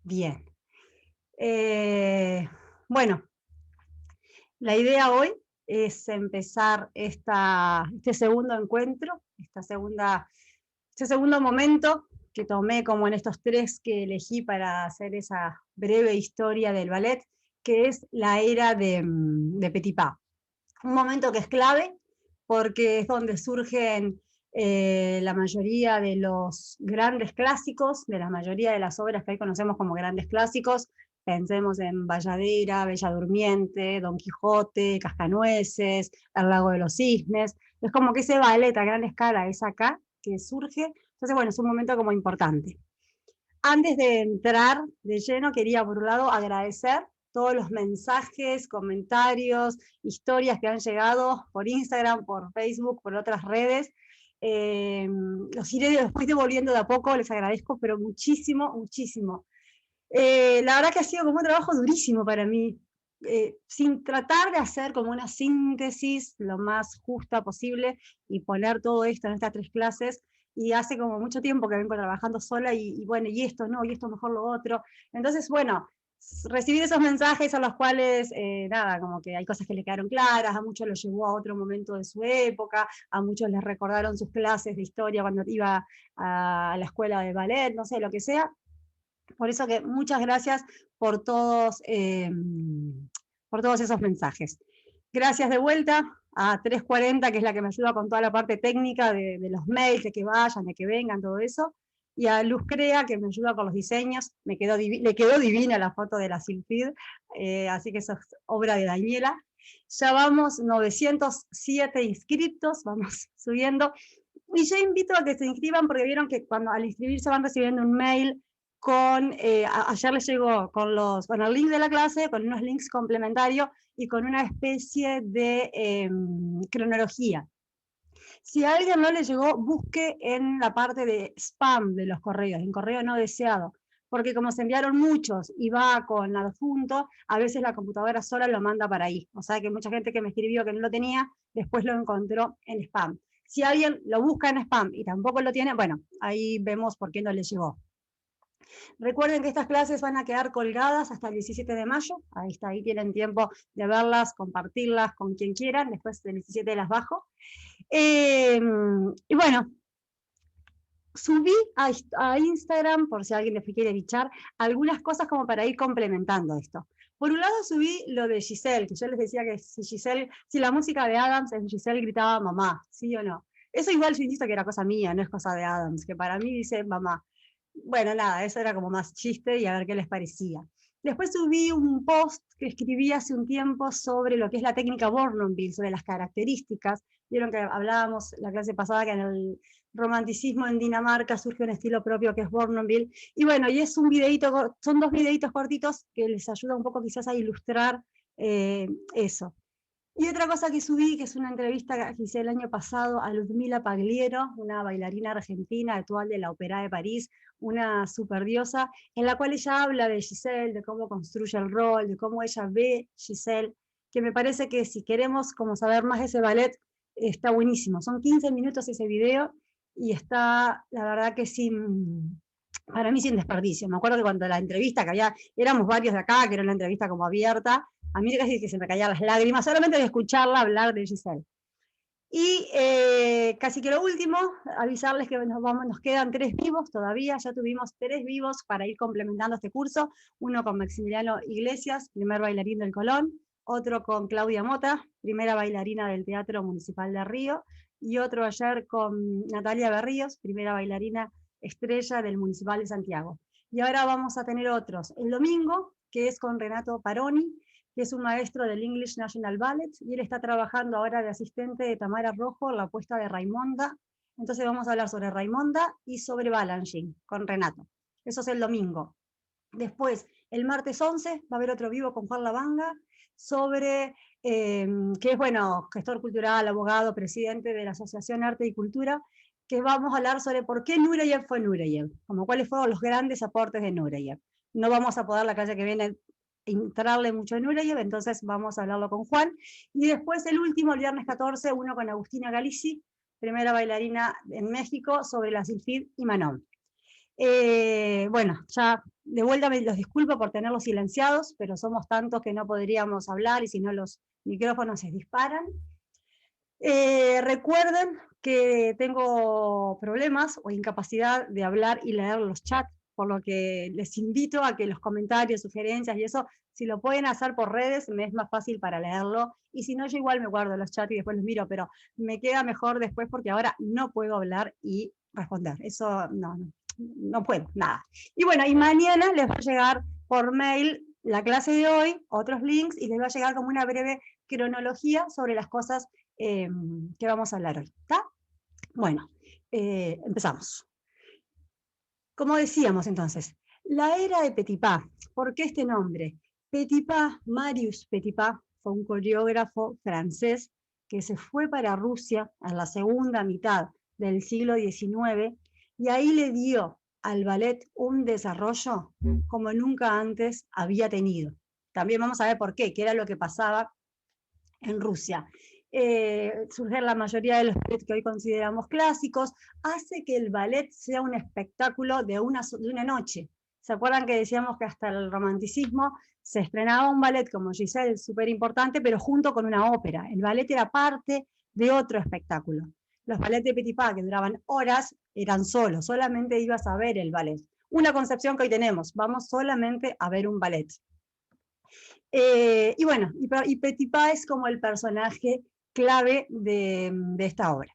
Bien. Bueno, la idea hoy es empezar este segundo encuentro, este segundo momento que tomé como en estos tres que elegí para hacer esa breve historia del ballet, que es la era de Petipa. Un momento que es clave porque es donde surgen la mayoría de los grandes clásicos, de la mayoría de las obras que hoy conocemos como grandes clásicos. Pensemos en Valladera, Bella Durmiente, Don Quijote, Cascanueces, El Lago de los Cisnes. Es como que ese ballet a gran escala es acá que surge. Entonces, bueno, es un momento como importante. Antes de entrar de lleno, quería por un lado agradecer todos los mensajes, comentarios, historias que han llegado por Instagram, por Facebook, por otras redes. Los iré después devolviendo de a poco, les agradezco, pero muchísimo, muchísimo. La verdad que ha sido como un trabajo durísimo para mí, sin tratar de hacer como una síntesis lo más justa posible y poner todo esto en estas tres clases. Y hace como mucho tiempo que vengo trabajando sola y bueno, y esto no, y esto mejor lo otro. Entonces, bueno, recibir esos mensajes a los cuales, nada, como que hay cosas que le quedaron claras, a muchos los llevó a otro momento de su época, a muchos les recordaron sus clases de historia cuando iba a la escuela de ballet, no sé, lo que sea. Por eso que muchas gracias por por todos esos mensajes. Gracias de vuelta a 340, que es la que me ayuda con toda la parte técnica de los mails, de que vayan, de que vengan, todo eso. Y a Luz Crea, que me ayuda con los diseños. Le quedó divina la foto de la Silfid, así que eso es obra de Daniela. Ya vamos 907 inscriptos, vamos subiendo. Y yo invito a que se inscriban porque vieron que cuando al inscribirse van recibiendo un mail con, ayer les llegó con el link de la clase, con unos links complementarios y con una especie de cronología. Si a alguien no le llegó, busque en la parte de spam de los correos, en correo no deseado, porque como se enviaron muchos y va con adjunto, a veces la computadora sola lo manda para ahí. O sea que mucha gente que me escribió que no lo tenía, después lo encontró en spam. Si alguien lo busca en spam y tampoco lo tiene, bueno, ahí vemos por qué no le llegó. Recuerden que estas clases van a quedar colgadas hasta el 17 de mayo, ahí tienen tiempo de verlas, compartirlas con quien quieran, después del 17 las bajo. Y bueno, subí a Instagram, por si alguien después quiere bichar, algunas cosas como para ir complementando esto. Por un lado subí lo de Giselle, que yo les decía que si la música de Adams en Giselle gritaba mamá, ¿sí o no? Eso igual yo insisto que era cosa mía, no es cosa de Adams, que para mí dice mamá. Bueno, nada, eso era como más chiste y a ver qué les parecía. Después subí un post que escribí hace un tiempo sobre lo que es la técnica Bournonville, sobre las características. Vieron que hablábamos la clase pasada que en el romanticismo en Dinamarca surge un estilo propio que es Bournonville. Y bueno, y es un videito, son dos videitos cortitos que les ayuda un poco quizás a ilustrar eso. Y otra cosa que subí, que es una entrevista que hice el año pasado a Ludmila Pagliero, una bailarina argentina actual de la Ópera de París, una superdiosa, en la cual ella habla de Giselle, de cómo construye el rol, de cómo ella ve Giselle, que me parece que si queremos como saber más de ese ballet, está buenísimo. Son 15 minutos ese video y está, la verdad que para mí sin desperdicio. Me acuerdo que cuando la entrevista que éramos varios de acá, que era una entrevista como abierta, a mí casi que se me caían las lágrimas solamente de escucharla hablar de Giselle. Y casi que lo último, avisarles que nos quedan 3 vivos todavía, ya tuvimos 3 vivos para ir complementando este curso, uno con Maximiliano Iglesias, primer bailarín del Colón, otro con Claudia Mota, primera bailarina del Teatro Municipal de Río, y otro ayer con Natalia Berríos, primera bailarina estrella del Municipal de Santiago. Y ahora vamos a tener otros. El domingo, que es con Renato Paroni, que es un maestro del English National Ballet, y él está trabajando ahora de asistente de Tamara Rojo en la puesta de Raimonda. Entonces vamos a hablar sobre Raimonda y sobre Balanchine con Renato. Eso es el domingo. Después, el martes 11, va a haber otro vivo con Juan Lavanga, sobre, que es, bueno, gestor cultural, abogado, presidente de la Asociación Arte y Cultura, que vamos a hablar sobre por qué Nureyev fue Nureyev, como cuáles fueron los grandes aportes de Nureyev. No vamos a poder la clase que viene entrarle mucho en Nureyev, entonces vamos a hablarlo con Juan. Y después el último, el viernes 14, uno con Agustina Galici, primera bailarina en México, sobre la Silfid y Manon. Bueno, ya de vuelta me los disculpo por tenerlos silenciados, pero somos tantos que no podríamos hablar y si no los micrófonos se disparan. Recuerden que tengo problemas o incapacidad de hablar y leer los chats, por lo que les invito a que los comentarios, sugerencias y eso, si lo pueden hacer por redes, me es más fácil para leerlo, y si no, yo igual me guardo los chats y después los miro, pero me queda mejor después porque ahora no puedo hablar y responder. Eso no puedo, nada. Y bueno, y mañana les va a llegar por mail la clase de hoy, otros links, y les va a llegar como una breve cronología sobre las cosas que vamos a hablar hoy. ¿Está? Bueno, empezamos. Como decíamos entonces, la era de Petipa. ¿Por qué este nombre? Petipa, Marius Petipa, fue un coreógrafo francés que se fue para Rusia en la segunda mitad del siglo XIX y ahí le dio al ballet un desarrollo como nunca antes había tenido. También vamos a ver por qué, qué era lo que pasaba en Rusia. Surgir la mayoría de los ballets que hoy consideramos clásicos, hace que el ballet sea un espectáculo de una noche. ¿Se acuerdan que decíamos que hasta el romanticismo se estrenaba un ballet como Giselle, súper importante, pero junto con una ópera? El ballet era parte de otro espectáculo. Los ballets de Petipa, que duraban horas, eran solamente ibas a ver el ballet. Una concepción que hoy tenemos, vamos solamente a ver un ballet. Y bueno, y Petipa es como el personaje clave de esta obra.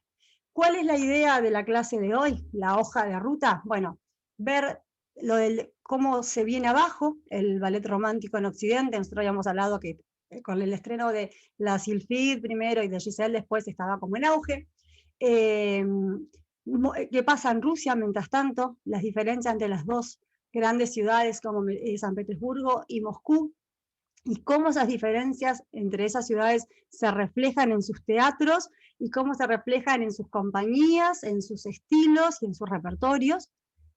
¿Cuál es la idea de la clase de hoy? La hoja de ruta. Bueno, ver cómo se viene abajo el ballet romántico en Occidente. Nosotros habíamos hablado que con el estreno de la Sylphide primero y de Giselle después estaba como en auge. ¿Qué pasa en Rusia mientras tanto? Las diferencias entre las dos grandes ciudades como San Petersburgo y Moscú, y cómo esas diferencias entre esas ciudades se reflejan en sus teatros y cómo se reflejan en sus compañías, en sus estilos y en sus repertorios.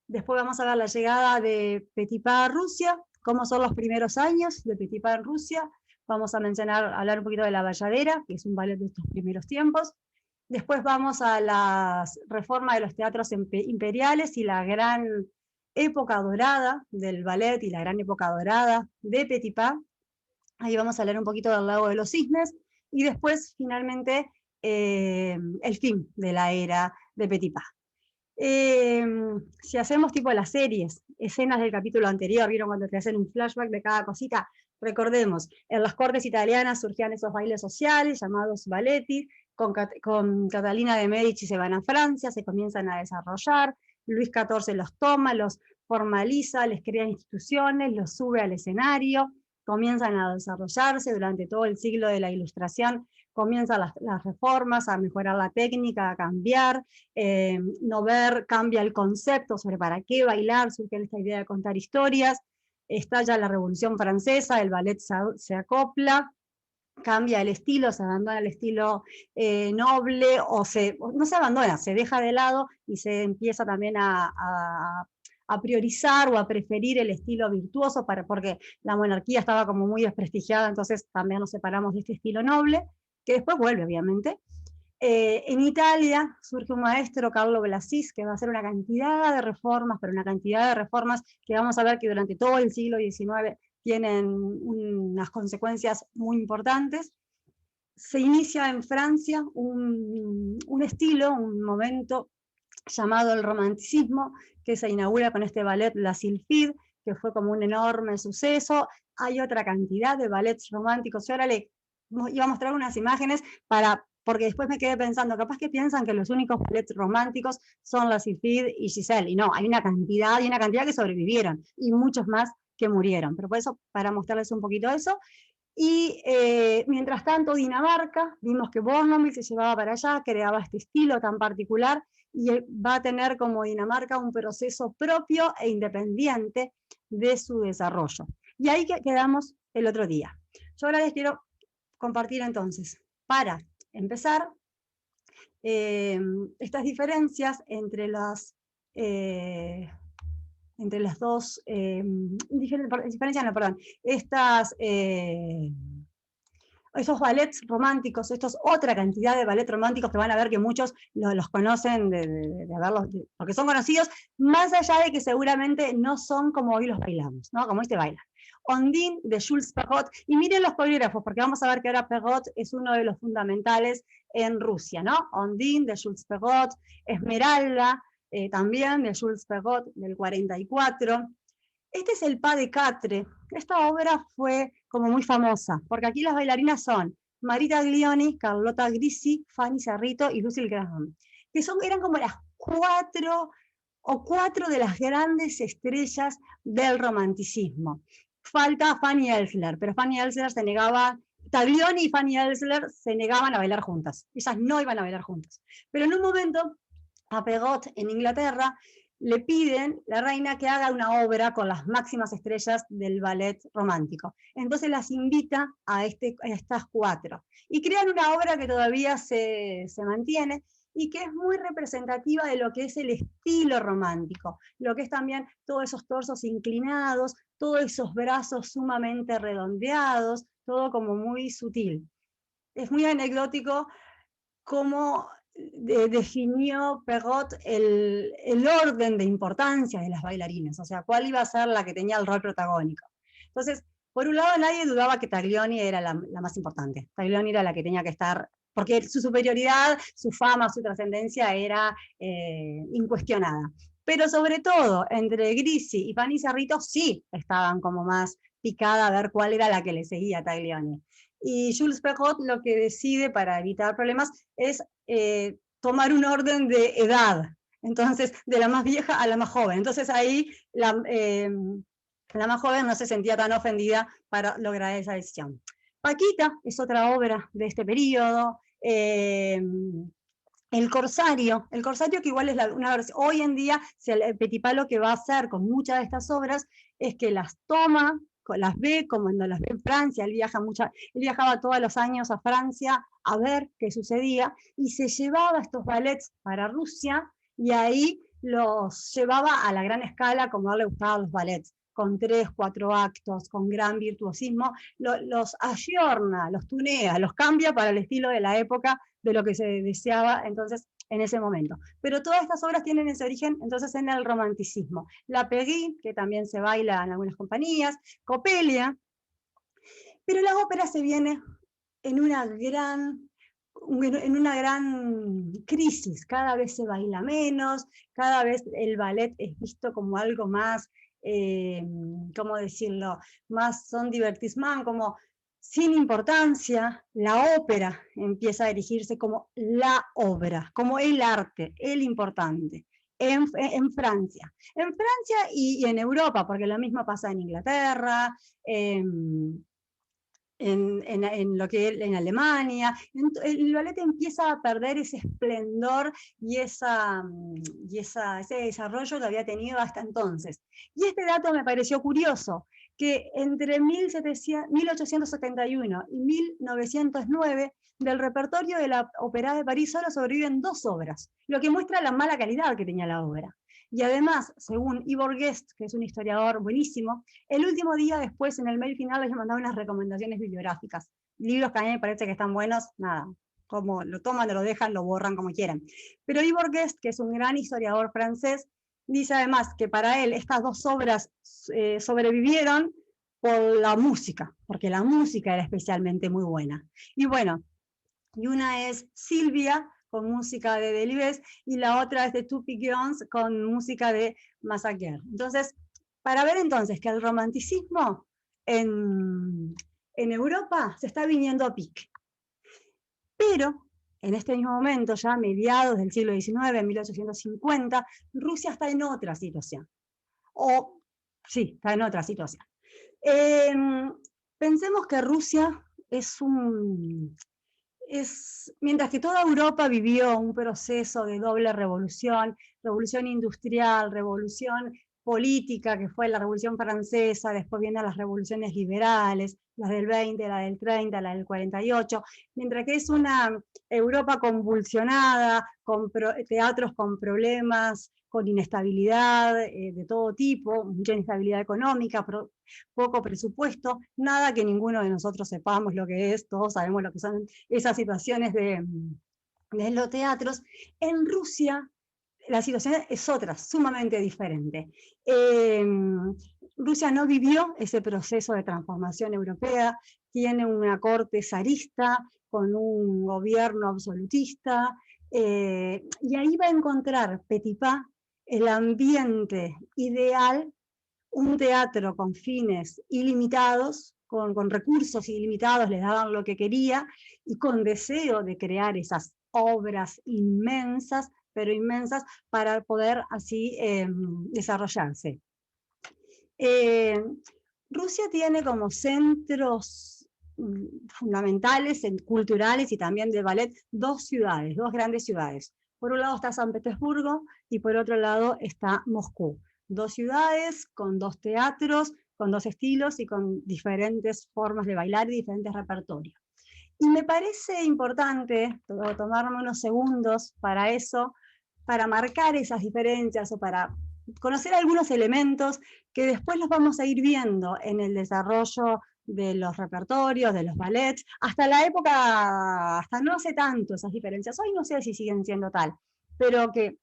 Después vamos a ver la llegada de Petipa a Rusia, cómo son los primeros años de Petipa en Rusia. Vamos a hablar un poquito de La Bayadera, que es un ballet de estos primeros tiempos. Después vamos a la reforma de los teatros imperiales y la gran época dorada del ballet y la gran época dorada de Petipa. Ahí vamos a hablar un poquito del Lago de los Cisnes, y después, finalmente, el fin de la era de Petipa. Si hacemos tipo las series, escenas del capítulo anterior, ¿vieron cuando te hacen un flashback de cada cosita? Recordemos, en las cortes italianas surgían esos bailes sociales llamados balletti, con Catalina de Medici se van a Francia, se comienzan a desarrollar, Luis XIV los toma, los formaliza, les crea instituciones, los sube al escenario, comienzan a desarrollarse durante todo el siglo de la Ilustración, comienzan las reformas, a mejorar la técnica, a cambiar, cambia el concepto sobre para qué bailar, surge esta idea de contar historias, estalla la Revolución Francesa, el ballet se acopla, cambia el estilo, se abandona el estilo noble, no se abandona, se deja de lado y se empieza también a priorizar o a preferir el estilo virtuoso, porque la monarquía estaba como muy desprestigiada, entonces también nos separamos de este estilo noble, que después vuelve obviamente. En Italia surge un maestro, Carlo Blasis, que va a hacer una cantidad de reformas, pero una cantidad de reformas que vamos a ver que durante todo el siglo XIX tienen unas consecuencias muy importantes. Se inicia en Francia un estilo, un momento llamado el romanticismo, que se inaugura con este ballet La Sylphide, que fue como un enorme suceso. Hay otra cantidad de ballets románticos. Yo ahora le iba a mostrar unas imágenes porque después me quedé pensando, capaz que piensan que los únicos ballets románticos son La Sylphide y Giselle, y no, hay una cantidad que sobrevivieron, y muchos más que murieron, pero por eso, para mostrarles un poquito eso. Y mientras tanto, Dinamarca, vimos que Bournonville se llevaba para allá, creaba este estilo tan particular, y va a tener como Dinamarca un proceso propio e independiente de su desarrollo. Y ahí quedamos el otro día. Yo ahora les quiero compartir entonces, para empezar, estas diferencias entre las dos, estas esos ballets románticos, otra cantidad de ballets románticos que van a ver que muchos los conocen de verlos, porque son conocidos, más allá de que seguramente no son como hoy los bailamos, ¿no? Como hoy se baila. Ondine de Jules Perrot, y miren los coreógrafos, porque vamos a ver que ahora Perrot es uno de los fundamentales en Rusia, ¿no? Ondine de Jules Perrot, Esmeralda, también de Jules Perrot, del 44. Este es el Pas de Quatre. Esta obra fue como muy famosa, porque aquí las bailarinas son Marita Glioni, Carlotta Grisi, Fanny Cerrito y Lucille Graham, que eran como las cuatro de las grandes estrellas del romanticismo. Falta Fanny Elsler, pero Fanny Elsler se negaba, Taglioni y Fanny Elsler se negaban a bailar juntas. Ellas no iban a bailar juntas. Pero en un momento, a Perrot en Inglaterra, le piden la reina que haga una obra con las máximas estrellas del ballet romántico. Entonces las invita a estas cuatro. Y crean una obra que todavía se mantiene y que es muy representativa de lo que es el estilo romántico, lo que es también todos esos torsos inclinados, todos esos brazos sumamente redondeados, todo como muy sutil. Es muy anecdótico cómo definió Perrot el orden de importancia de las bailarinas, o sea, cuál iba a ser la que tenía el rol protagónico. Entonces, por un lado, nadie dudaba que Taglioni era la más importante. Taglioni era la que tenía que estar, porque su superioridad, su fama, su trascendencia era incuestionada. Pero sobre todo, entre Grisi y Fanny Cerrito sí estaban como más picada a ver cuál era la que le seguía a Taglioni. Y Jules Perrot lo que decide para evitar problemas es tomar un orden de edad, entonces de la más vieja a la más joven. Entonces ahí la más joven no se sentía tan ofendida para lograr esa decisión. Paquita es otra obra de este periodo. El Corsario que igual es una versión, hoy en día el Petipa lo que va a hacer con muchas de estas obras es que las toma, las ve como cuando las ve en Francia, él viajaba todos los años a Francia a ver qué sucedía, y se llevaba estos ballets para Rusia, y ahí los llevaba a la gran escala como a él le gustaban los ballets, con 3, 4 actos, con gran virtuosismo, los ayorna, los tunea, los cambia para el estilo de la época, de lo que se deseaba entonces en ese momento. Pero todas estas obras tienen ese origen entonces en el romanticismo. La Péri, que también se baila en algunas compañías, Coppelia, pero la ópera se viene en una gran crisis, cada vez se baila menos, cada vez el ballet es visto como algo más, ¿cómo decirlo?, más son divertissement, como sin importancia. La ópera empieza a erigirse como la obra, como el arte, el importante. En Francia. En Francia y en Europa, porque lo mismo pasa en Inglaterra, en Alemania. El ballet empieza a perder ese esplendor y ese desarrollo que había tenido hasta entonces. Y este dato me pareció curioso, que entre 1871 y 1909, del repertorio de la Ópera de París solo sobreviven 2 obras, lo que muestra la mala calidad que tenía la obra. Y además, según Ivor Guest, que es un historiador buenísimo, el último día después, en el mail final, les mandaba unas recomendaciones bibliográficas. Libros que a mí me parece que están buenos, nada, como lo toman, lo dejan, lo borran como quieran. Pero Ivor Guest, que es un gran historiador francés, dice además que para él estas 2 obras sobrevivieron por la música, porque la música era especialmente muy buena. Y bueno, y una es Silvia, con música de Delibes, y la otra es de Two Pigeons, con música de Massaguer. Entonces, para ver entonces que el romanticismo en Europa se está viniendo a pique. Pero, en este mismo momento, ya a mediados del siglo XIX, en 1850, Rusia está en otra situación. Sí, está en otra situación. Pensemos que Rusia mientras que toda Europa vivió un proceso de doble revolución industrial, revolución política, que fue la Revolución Francesa, después vienen las revoluciones liberales, las del 20, la del 30, la del 48, mientras que es una Europa convulsionada, con teatros con problemas con inestabilidad de todo tipo, mucha inestabilidad económica, poco presupuesto, nada que ninguno de nosotros sepamos lo que es, todos sabemos lo que son esas situaciones de los teatros. En Rusia la situación es otra, sumamente diferente. Rusia no vivió ese proceso de transformación europea, tiene una corte zarista con un gobierno absolutista, y ahí va a encontrar Petipa el ambiente ideal, un teatro con fines ilimitados, con recursos ilimitados, les daban lo que quería, y con deseo de crear esas obras inmensas, pero inmensas, para poder así desarrollarse. Rusia tiene como centros fundamentales, culturales y también de ballet, dos grandes ciudades. Por un lado está San Petersburgo y por otro lado está Moscú. Dos ciudades con dos teatros, con dos estilos y con diferentes formas de bailar y diferentes repertorios. Y me parece importante tomarme unos segundos para eso, para marcar esas diferencias o para conocer algunos elementos que después los vamos a ir viendo en el desarrollo de los repertorios, de los ballets, hasta la época, hasta no hace tanto esas diferencias. Hoy no sé si siguen siendo tal, pero que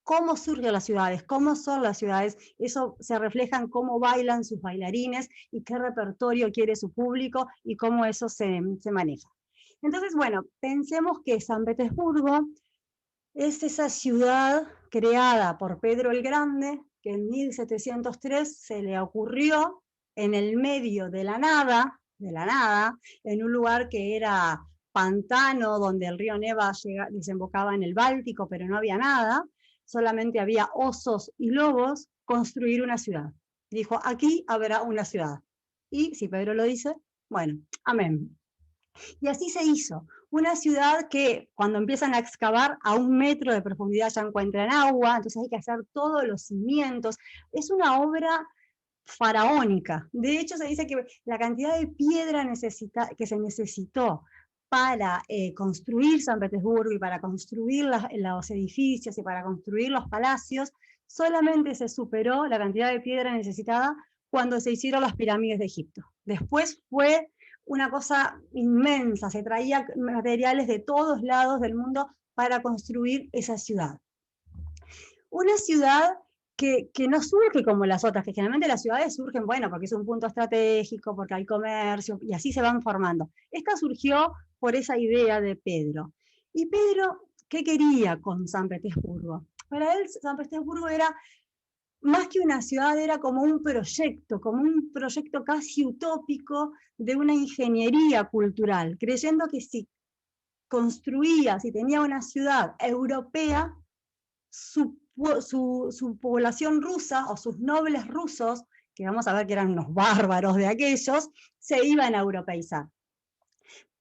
cómo surgen las ciudades, cómo son las ciudades, eso se refleja en cómo bailan sus bailarines y qué repertorio quiere su público y cómo eso se maneja. Entonces, bueno, pensemos que San Petersburgo es esa ciudad creada por Pedro el Grande, que en 1703 se le ocurrió en el medio de la nada, en un lugar que era pantano, donde el río Neva desembocaba en el Báltico, pero no había nada, solamente había osos y lobos, construir una ciudad. Dijo, aquí habrá una ciudad. Y si Pedro lo dice, bueno, amén. Y así se hizo. Una ciudad que cuando empiezan a excavar a 1 metro de profundidad ya encuentran agua, entonces hay que hacer todos los cimientos. Es una obra faraónica. De hecho, se dice que la cantidad de piedra que se necesitó para construir San Petersburgo y para construir los edificios y para construir los palacios, solamente se superó la cantidad de piedra necesitada cuando se hicieron las pirámides de Egipto. Después fue una cosa inmensa, se traía materiales de todos lados del mundo para construir esa ciudad. Una ciudad que no surge como las otras, que generalmente las ciudades surgen, bueno, porque es un punto estratégico, porque hay comercio, y así se van formando. Esta surgió por esa idea de Pedro. Y Pedro, ¿qué quería con San Petersburgo? Para él, San Petersburgo era más que una ciudad, era como un proyecto casi utópico de una ingeniería cultural, creyendo que si construía, si tenía una ciudad europea, su población rusa o sus nobles rusos, que vamos a ver que eran unos bárbaros de aquellos, se iban a europeizar.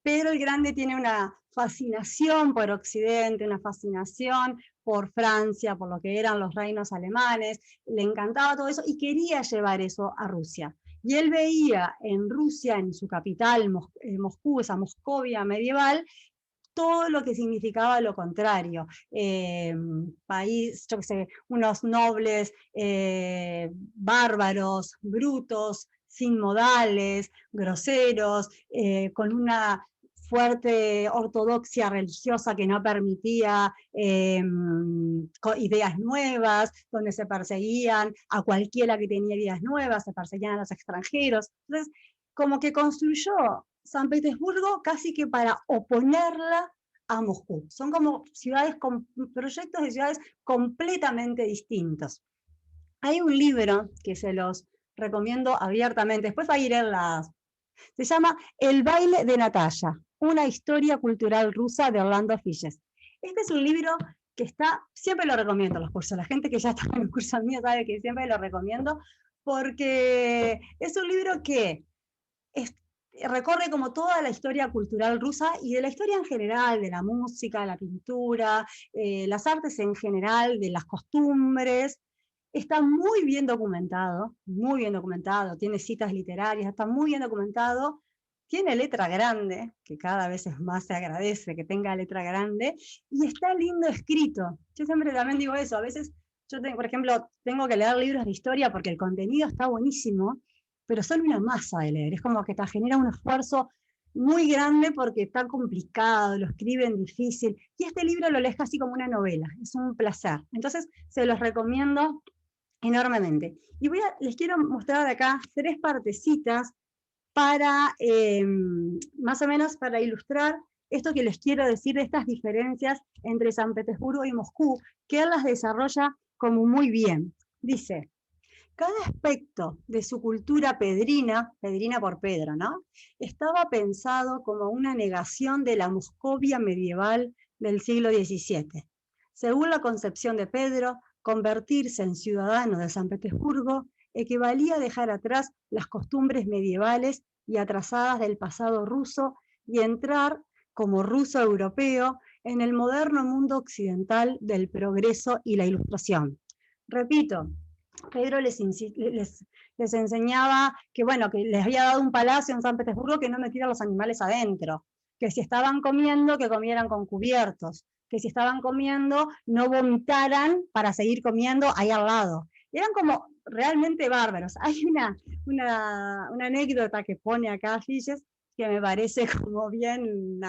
Pedro el Grande tiene una fascinación por Occidente, una fascinación por Francia, por lo que eran los reinos alemanes, le encantaba todo eso y quería llevar eso a Rusia. Y él veía en Rusia, en su capital, Moscú, esa Moscovia medieval, todo lo que significaba lo contrario. País, yo qué sé, unos nobles bárbaros, brutos, sin modales, groseros, con una fuerte ortodoxia religiosa que no permitía ideas nuevas, donde se perseguían a cualquiera que tenía ideas nuevas, se perseguían a los extranjeros. Entonces, como que construyó San Petersburgo casi que para oponerla a Moscú. Son como ciudades con proyectos de ciudades completamente distintos. Hay un libro que se los recomiendo abiertamente, después va a ir en las... Se llama El baile de Natalia, una historia cultural rusa de Orlando Figes. Este es un libro que está, siempre lo recomiendo en los cursos, la gente que ya está en el curso mío sabe que siempre lo recomiendo, porque es un libro que recorre como toda la historia cultural rusa y de la historia en general, de la música, la pintura, las artes en general, de las costumbres. Está muy bien documentado, tiene citas literarias, está muy bien documentado, tiene letra grande, que cada vez es más se agradece que tenga letra grande, y está lindo escrito. Yo siempre también digo eso, a veces Yo, por ejemplo, tengo que leer libros de historia porque el contenido está buenísimo, pero son una masa de leer. Es como que te genera un esfuerzo muy grande porque está complicado, lo escriben difícil. Y este libro lo lees casi como una novela, es un placer. Entonces, se los recomiendo enormemente. Y les quiero mostrar acá 3 partecitas para, más o menos, para ilustrar esto que les quiero decir de estas diferencias entre San Petersburgo y Moscú, que él las desarrolla como muy bien. Dice, cada aspecto de su cultura pedrina por Pedro, ¿no?, estaba pensado como una negación de la Moscovia medieval del siglo XVII. Según la concepción de Pedro, convertirse en ciudadano de San Petersburgo equivalía a dejar atrás las costumbres medievales y atrasadas del pasado ruso y entrar como ruso europeo en el moderno mundo occidental del progreso y la ilustración. Repito, Pedro les enseñaba que, bueno, que les había dado un palacio en San Petersburgo que no metieran los animales adentro, que si estaban comiendo, que comieran con cubiertos, que si estaban comiendo, no vomitaran para seguir comiendo ahí al lado. Eran como realmente bárbaros. Hay una anécdota que pone acá Filles que me parece como bien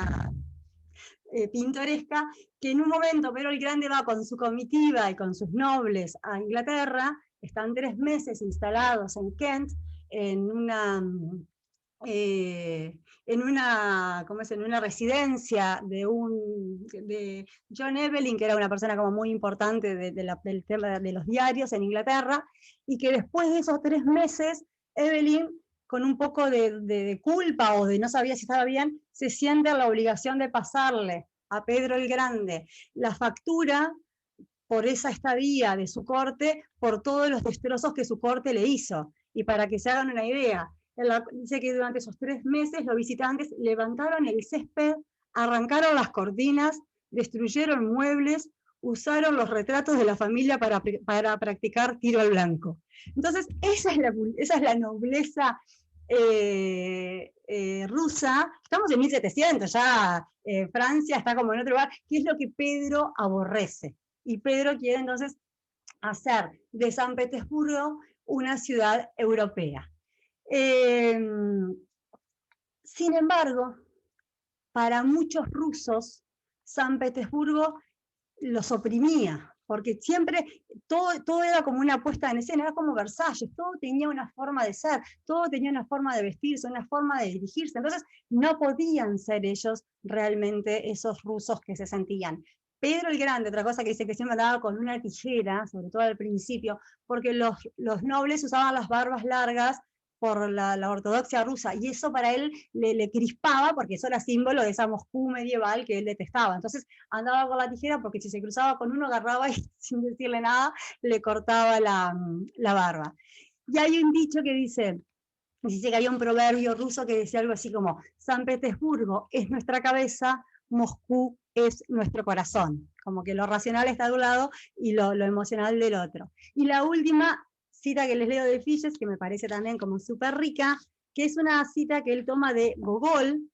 pintoresca, que en un momento Pedro el Grande va con su comitiva y con sus nobles a Inglaterra, están 3 meses instalados en Kent, en una en una residencia de John Evelyn, que era una persona como muy importante del tema de los diarios en Inglaterra, y que después de esos 3 meses, Evelyn, con un poco de culpa o de no sabía si estaba bien, se siente la obligación de pasarle a Pedro el Grande la factura por esa estadía de su corte, por todos los destrozos que su corte le hizo. Y para que se hagan una idea, dice que durante esos 3 meses los visitantes levantaron el césped, arrancaron las cortinas, destruyeron muebles, usaron los retratos de la familia para practicar tiro al blanco. Entonces, esa es la nobleza rusa. Estamos en 1700, ya Francia está como en otro lugar, que es lo que Pedro aborrece. Y Pedro quiere entonces hacer de San Petersburgo una ciudad europea. Sin embargo, para muchos rusos, San Petersburgo los oprimía, porque siempre todo era como una puesta en escena, era como Versalles, todo tenía una forma de ser, todo tenía una forma de vestirse, una forma de dirigirse, entonces no podían ser ellos realmente esos rusos que se sentían. Pedro el Grande, otra cosa que dice que siempre andaba con una tijera, sobre todo al principio, porque los nobles usaban las barbas largas por la ortodoxia rusa, y eso para él le crispaba, porque eso era símbolo de esa Moscú medieval que él detestaba. Entonces andaba con la tijera porque si se cruzaba con uno, agarraba y sin decirle nada, le cortaba la barba. Y hay un dicho que dice que hay un proverbio ruso que decía algo así como, San Petersburgo es nuestra cabeza, Moscú es nuestro corazón. Como que lo racional está de un lado y lo emocional del otro. Y la última cita que les leo de Filles, que me parece también como súper rica, que es una cita que él toma de Gogol,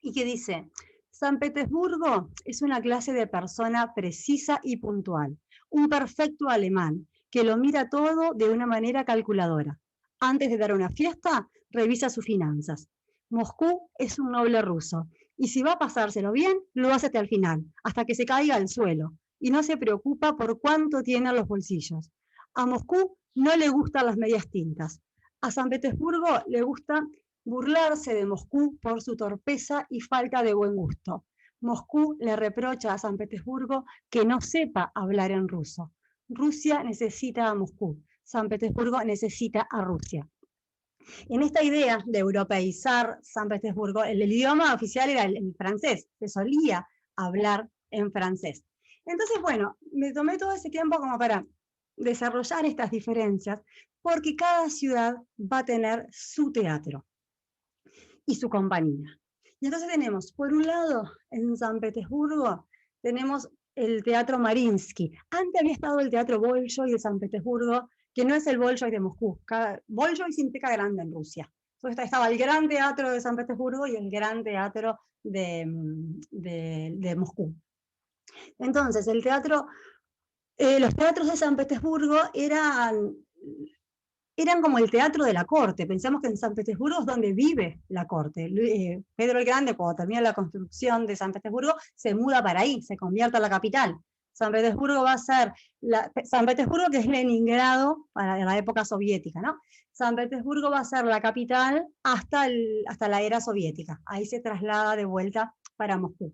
y que dice, San Petersburgo es una clase de persona precisa y puntual, un perfecto alemán, que lo mira todo de una manera calculadora. Antes de dar una fiesta, revisa sus finanzas. Moscú es un noble ruso, y si va a pasárselo bien, lo hace hasta el final, hasta que se caiga al suelo, y no se preocupa por cuánto tiene en los bolsillos. A Moscú no le gustan las medias tintas. A San Petersburgo le gusta burlarse de Moscú por su torpeza y falta de buen gusto. Moscú le reprocha a San Petersburgo que no sepa hablar en ruso. Rusia necesita a Moscú, San Petersburgo necesita a Rusia. En esta idea de europeizar San Petersburgo, el idioma oficial era el francés, se solía hablar en francés. Entonces, bueno, me tomé todo ese tiempo como para desarrollar estas diferencias, porque cada ciudad va a tener su teatro y su compañía. Y entonces tenemos, por un lado, en San Petersburgo, tenemos el Teatro Mariinsky. Antes había estado el Teatro Bolshoi de San Petersburgo, que no es el Bolshoi de Moscú. Bolshoi significa grande en Rusia. Entonces estaba el Gran Teatro de San Petersburgo y el Gran Teatro de Moscú. Entonces, el teatro Los teatros de San Petersburgo eran como el teatro de la corte. Pensamos que en San Petersburgo es donde vive la corte. Pedro el Grande, cuando termina la construcción de San Petersburgo, se muda para ahí, se convierte en la capital. San Petersburgo va a ser, San Petersburgo, que es Leningrado para la época soviética, ¿no? San Petersburgo va a ser la capital hasta la era soviética. Ahí se traslada de vuelta para Moscú.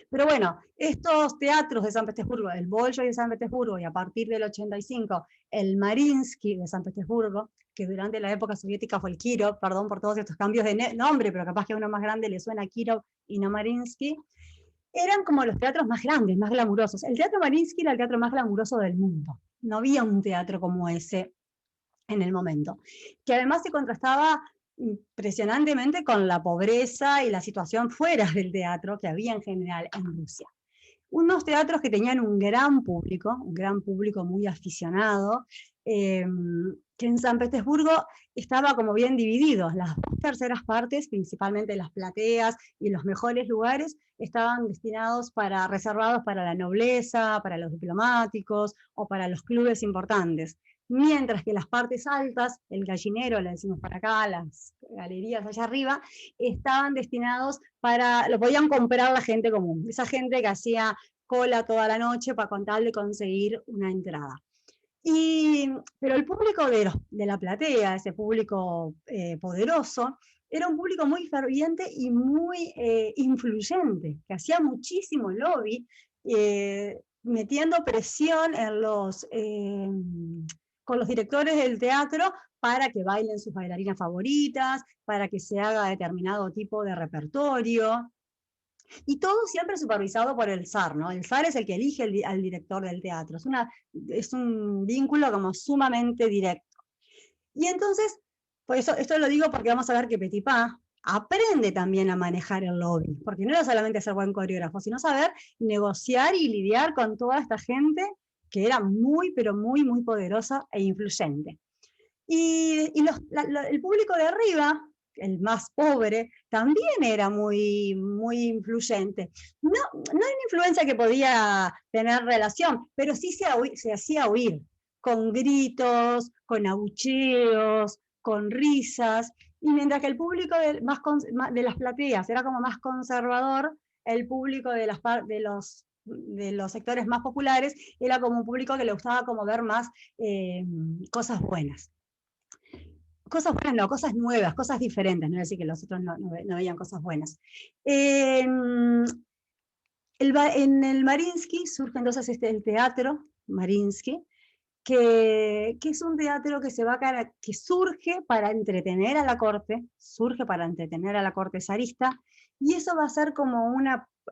Pero bueno, estos teatros de San Petersburgo, el Bolshoi de San Petersburgo y a partir del 85 el Mariinsky de San Petersburgo, que durante la época soviética fue el Kirov, perdón por todos estos cambios de nombre, pero capaz que a uno más grande le suena Kirov y no Mariinsky, eran como los teatros más grandes, más glamurosos. El teatro Mariinsky era el teatro más glamuroso del mundo. No había un teatro como ese en el momento, que además se contrastaba impresionantemente con la pobreza y la situación fuera del teatro que había en general en Rusia. Unos teatros que tenían un gran público muy aficionado, que en San Petersburgo estaba como bien dividido. Las 2/3 partes, principalmente las plateas y los mejores lugares, estaban reservados para la nobleza, para los diplomáticos o para los clubes importantes. Mientras que las partes altas, el gallinero, le decimos para acá, las galerías allá arriba, estaban destinados lo podían comprar la gente común, esa gente que hacía cola toda la noche para con tal de conseguir una entrada. Pero el público de la platea, ese público poderoso, era un público muy ferviente y muy influyente, que hacía muchísimo lobby, metiendo presión con los directores del teatro para que bailen sus bailarinas favoritas, para que se haga determinado tipo de repertorio. Y todo siempre supervisado por el zar, ¿no? El zar es el que elige al director del teatro. Es un vínculo como sumamente directo. Y entonces, por eso, esto lo digo porque vamos a ver que Petipa aprende también a manejar el lobby, porque no era solamente ser buen coreógrafo, sino saber negociar y lidiar con toda esta gente que era muy, pero muy, muy poderosa e influyente. El público de arriba, el más pobre, también era muy, muy influyente. No una influencia que podía tener relación, pero sí se hacía oír, con gritos, con abucheos, con risas, y mientras que el público de las plateas era como más conservador, el público de los sectores más populares era como un público que le gustaba como ver más cosas buenas. Cosas buenas no, cosas nuevas, cosas diferentes, no es decir que los otros no veían cosas buenas. En el Mariinsky surge entonces el teatro Mariinsky, que es un teatro que surge para entretener a la corte, zarista, y eso va a ser como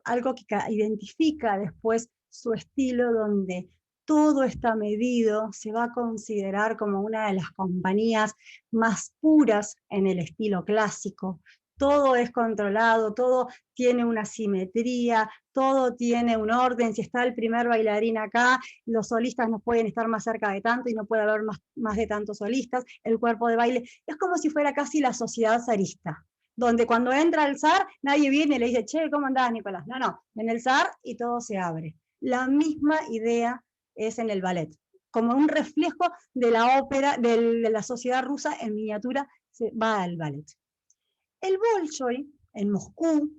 algo que identifica después su estilo, donde todo está medido, se va a considerar como una de las compañías más puras en el estilo clásico. Todo es controlado, todo tiene una simetría, todo tiene un orden. Si está el primer bailarín acá, los solistas no pueden estar más cerca de tanto y no puede haber más de tantos solistas. El cuerpo de baile es como si fuera casi la sociedad zarista, donde cuando entra el zar, nadie viene y le dice, che, ¿cómo andás, Nicolás? No, en el zar y todo se abre. La misma idea es en el ballet, como un reflejo de la ópera, de la sociedad rusa en miniatura, se va al ballet. El Bolshoi, en Moscú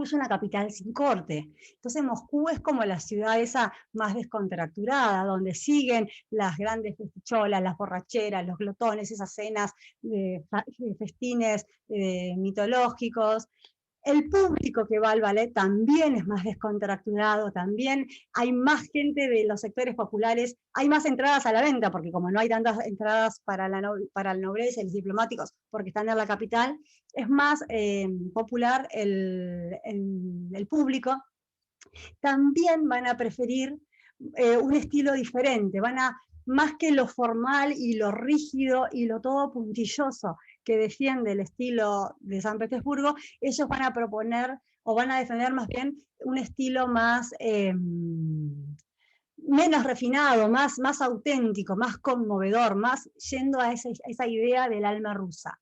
es una capital sin corte. Entonces Moscú es como la ciudad esa más descontracturada, donde siguen las grandes festicholas, las borracheras, los glotones, esas cenas de festines mitológicos. El público que va al ballet también es más descontracturado, también hay más gente de los sectores populares, hay más entradas a la venta, porque como no hay tantas entradas para la nobleza y los diplomáticos, porque están en la capital, es más popular el público. También van a preferir un estilo diferente, más que lo formal y lo rígido y lo todo puntilloso que defiende el estilo de San Petersburgo, ellos van a proponer o van a defender más bien un estilo más menos refinado, más auténtico, más conmovedor, más yendo a esa idea del alma rusa.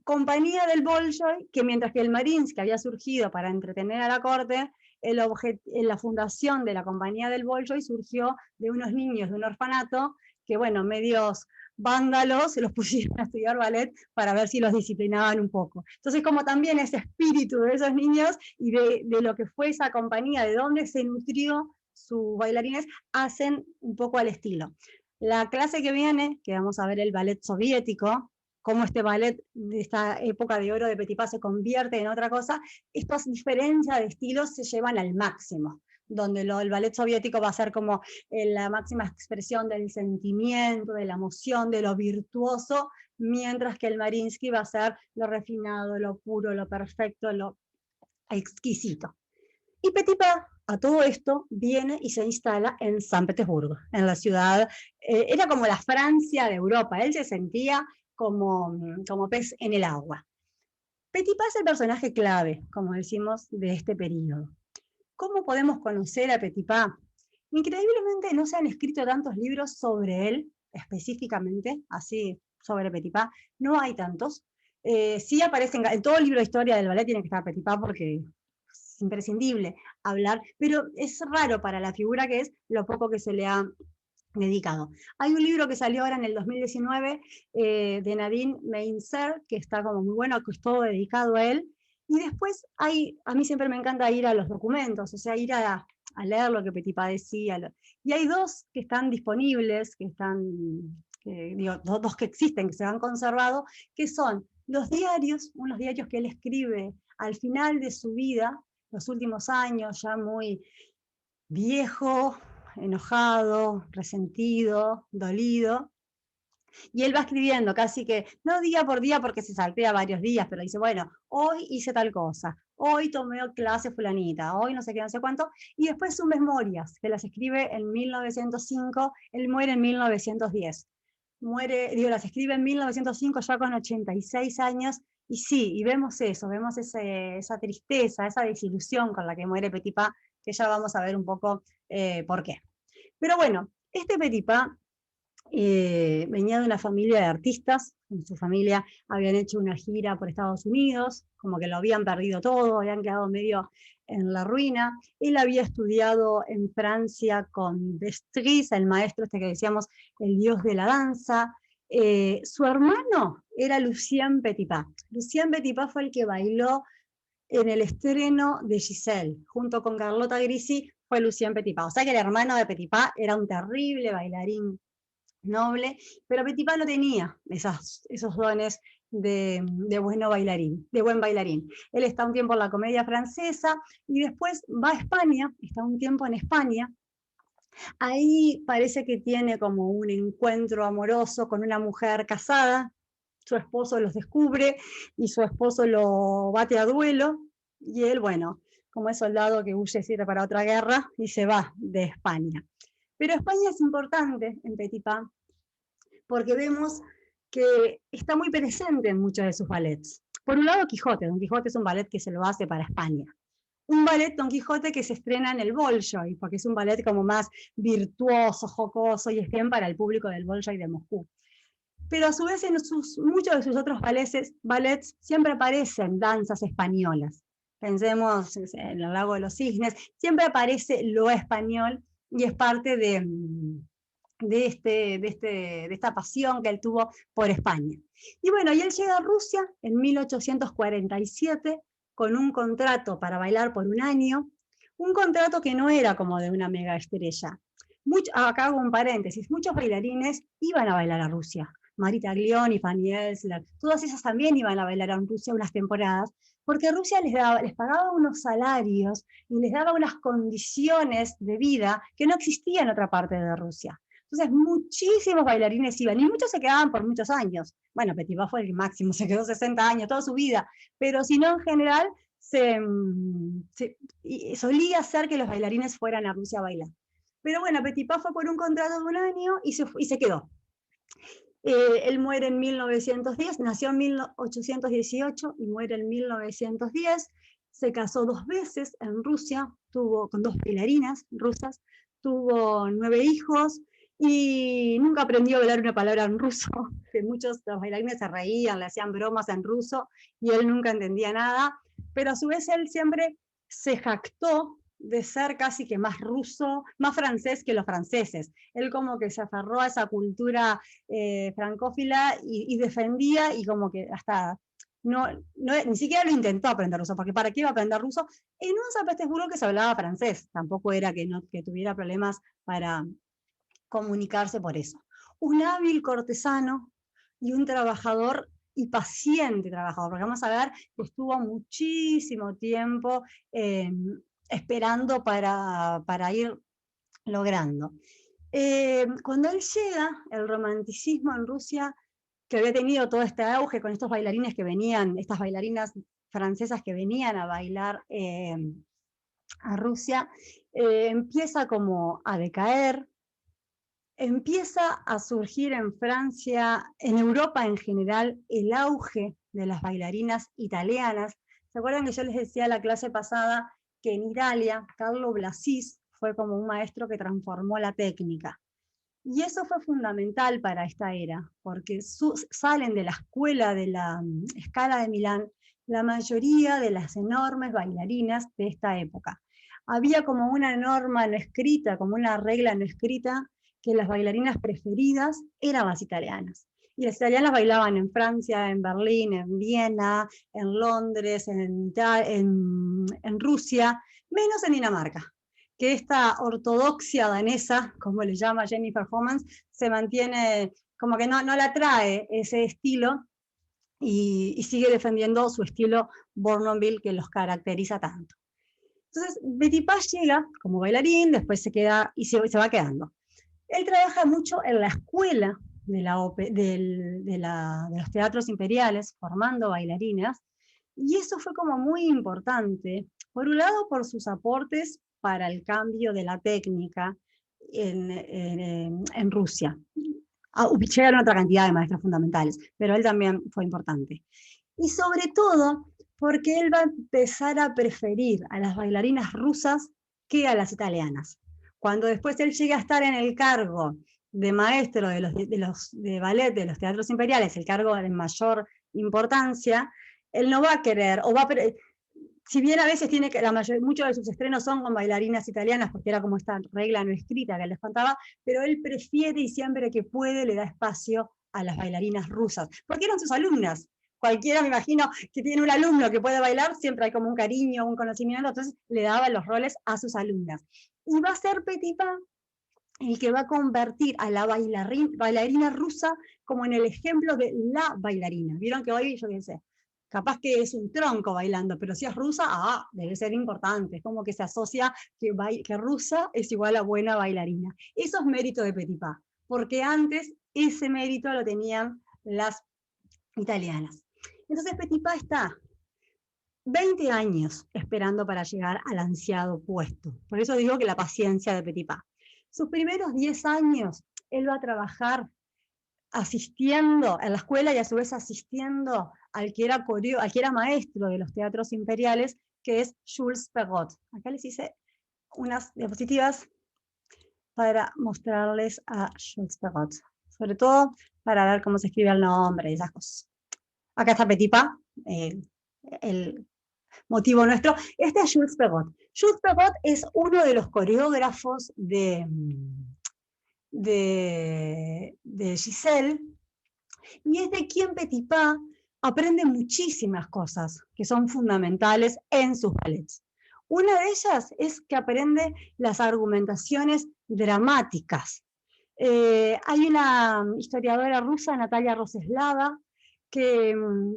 Compañía del Bolshoi, que mientras que el Mariinsky había surgido para entretener a la corte, la fundación de la compañía del Bolshoi surgió de unos niños de un orfanato que, bueno, medios vándalos, los pusieron a estudiar ballet para ver si los disciplinaban un poco. Entonces, como también ese espíritu de esos niños y de lo que fue esa compañía, de dónde se nutrió sus bailarines, hacen un poco al estilo. La clase que viene, que vamos a ver el ballet soviético, cómo este ballet de esta época de oro de Petipa se convierte en otra cosa, estas diferencias de estilos se llevan al máximo, donde el ballet soviético va a ser como la máxima expresión del sentimiento, de la emoción, de lo virtuoso, mientras que el Mariinsky va a ser lo refinado, lo puro, lo perfecto, lo exquisito. Y Petipa, a todo esto, viene y se instala en San Petersburgo, en la ciudad, era como la Francia de Europa, él se sentía como pez en el agua. Petipa es el personaje clave, como decimos, de este periodo. ¿Cómo podemos conocer a Petipa? Increíblemente no se han escrito tantos libros sobre él, específicamente, así, sobre Petipa, no hay tantos. Sí aparecen, en todo libro de historia del ballet tiene que estar Petipa porque es imprescindible hablar, pero es raro para la figura que es lo poco que se le ha dedicado. Hay un libro que salió ahora en el 2019 de Nadine Meinzer, que está como muy bueno, que es todo dedicado a él, y después a mí siempre me encanta ir a los documentos, o sea, ir a leer lo que Petipa decía, y hay dos que están disponibles, dos que existen, que se han conservado, que son los diarios, unos diarios que él escribe al final de su vida, los últimos años, ya muy viejo, enojado, resentido, dolido, y él va escribiendo casi que, no día por día porque se saltea varios días, pero dice, bueno, hoy hice tal cosa, hoy tomé clase fulanita, hoy no sé qué, no sé cuánto, y después sus memorias, que las escribe en 1905, él muere en 1910. Las escribe en 1905 ya con 86 años, y sí, y vemos eso, vemos esa tristeza, esa desilusión con la que muere Petipa, que ya vamos a ver un poco por qué. Pero bueno, este Petipa venía de una familia de artistas, en su familia habían hecho una gira por Estados Unidos, como que lo habían perdido todo, habían quedado medio en la ruina. Él había estudiado en Francia con Vestris, el maestro este que decíamos, el dios de la danza. Su hermano era Lucien Petipa. Lucien Petipa fue el que bailó en el estreno de Giselle, junto con Carlota Grisi, fue Lucien Petipa. O sea que el hermano de Petipa era un terrible bailarín noble, pero Petipa no tenía esos dones de buen bailarín. Él está un tiempo en la comedia francesa y después va a España, está un tiempo en España. Ahí parece que tiene como un encuentro amoroso con una mujer casada, su esposo los descubre y su esposo lo bate a duelo, y él, bueno, como es soldado que huye siempre para otra guerra, y se va de España. Pero España es importante en Petipa, porque vemos que está muy presente en muchos de sus ballets. Por un lado, Quijote. Don Quijote es un ballet que se lo hace para España. Un ballet Don Quijote que se estrena en el Bolshoi, porque es un ballet como más virtuoso, jocoso, y es bien para el público del Bolshoi de Moscú. Pero a su vez en muchos de sus otros ballets siempre aparecen danzas españolas. Pensemos en el Lago de los Cisnes, siempre aparece lo español y es parte de esta pasión que él tuvo por España. Y bueno, y él llega a Rusia en 1847 con un contrato para bailar por un año, un contrato que no era como de una mega estrella. Acá hago un paréntesis, muchos bailarines iban a bailar a Rusia. Marita Taglioni, Fanny Elsler, todas esas también iban a bailar a Rusia unas temporadas, porque Rusia les pagaba unos salarios y les daba unas condiciones de vida que no existían en otra parte de Rusia. Entonces muchísimos bailarines iban, y muchos se quedaban por muchos años. Bueno, Petipa fue el máximo, se quedó 60 años, toda su vida, pero si no, en general, solía ser que los bailarines fueran a Rusia a bailar. Pero bueno, Petipa fue por un contrato de un año y se quedó. Él muere en 1910, nació en 1818 y muere en 1910. Se casó 2 veces en Rusia, con 2 bailarinas rusas, tuvo 9 hijos y nunca aprendió a hablar una palabra en ruso, que muchos de los bailarines se reían, le hacían bromas en ruso y él nunca entendía nada, pero a su vez él siempre se jactó de ser casi que más ruso, más francés que los franceses. Él como que se aferró a esa cultura francófila y defendía, y como que hasta ni siquiera lo intentó aprender ruso, porque ¿para qué iba a aprender ruso? En un San Petersburgo que se hablaba francés, tampoco era que tuviera problemas para comunicarse por eso. Un hábil cortesano y un trabajador y paciente trabajador, porque vamos a ver que estuvo muchísimo tiempo esperando para ir logrando. Cuando él llega, el romanticismo en Rusia, que había tenido todo este auge con estos bailarines que venían, estas bailarinas francesas que venían a bailar a Rusia, empieza como a decaer, empieza a surgir en Francia, en Europa en general, el auge de las bailarinas italianas. ¿Se acuerdan que yo les decía la clase pasada que en Italia, Carlo Blasi fue como un maestro que transformó la técnica? Y eso fue fundamental para esta era, porque salen de la escuela de la Scala de Milán la mayoría de las enormes bailarinas de esta época. Había como una norma no escrita, como una regla no escrita, que las bailarinas preferidas eran las italianas. Y las italianas bailaban en Francia, en Berlín, en Viena, en Londres, en Rusia, menos en Dinamarca, que esta ortodoxia danesa, como le llama Jennifer Homans, se mantiene, como que no la trae ese estilo, y sigue defendiendo su estilo Bournonville que los caracteriza tanto. Entonces, Petipa llega como bailarín, después se queda y se va quedando. Él trabaja mucho en la escuela de los teatros imperiales, formando bailarinas, y eso fue como muy importante, por un lado por sus aportes para el cambio de la técnica en Rusia. Llegaron otra cantidad de maestros fundamentales, pero él también fue importante. Y sobre todo porque él va a empezar a preferir a las bailarinas rusas que a las italianas. Cuando después él llegue a estar en el cargo de maestro de ballet de los teatros imperiales, el cargo de mayor importancia, él no va a querer, si bien a veces tiene que, muchos de sus estrenos son con bailarinas italianas, porque era como esta regla no escrita que les contaba, pero él prefiere y siempre que puede le da espacio a las bailarinas rusas, porque eran sus alumnas. Cualquiera, me imagino, que tiene un alumno que puede bailar, siempre hay como un cariño, un conocimiento, entonces le daba los roles a sus alumnas. Y va a ser Petipa el que va a convertir a la bailarina rusa como en el ejemplo de la bailarina. Vieron que hoy, yo qué sé, capaz que es un tronco bailando, pero si es rusa, debe ser importante. Es como que se asocia que rusa es igual a buena bailarina. Eso es mérito de Petipa, porque antes ese mérito lo tenían las italianas. Entonces Petipa está 20 años esperando para llegar al ansiado puesto. Por eso digo que la paciencia de Petipa. Sus primeros 10 años, él va a trabajar asistiendo en la escuela y a su vez asistiendo al que era maestro de los teatros imperiales, que es Jules Perrot. Acá les hice unas diapositivas para mostrarles a Jules Perrot, sobre todo para ver cómo se escribe el nombre y esas cosas. Acá está Petipa, el motivo nuestro. Este es Jules Perrot. Jules Perrot es uno de los coreógrafos de Giselle, y es de quien Petipa aprende muchísimas cosas que son fundamentales en sus ballets. Una de ellas es que aprende las argumentaciones dramáticas. Hay una historiadora rusa, Natalia Roseslava, que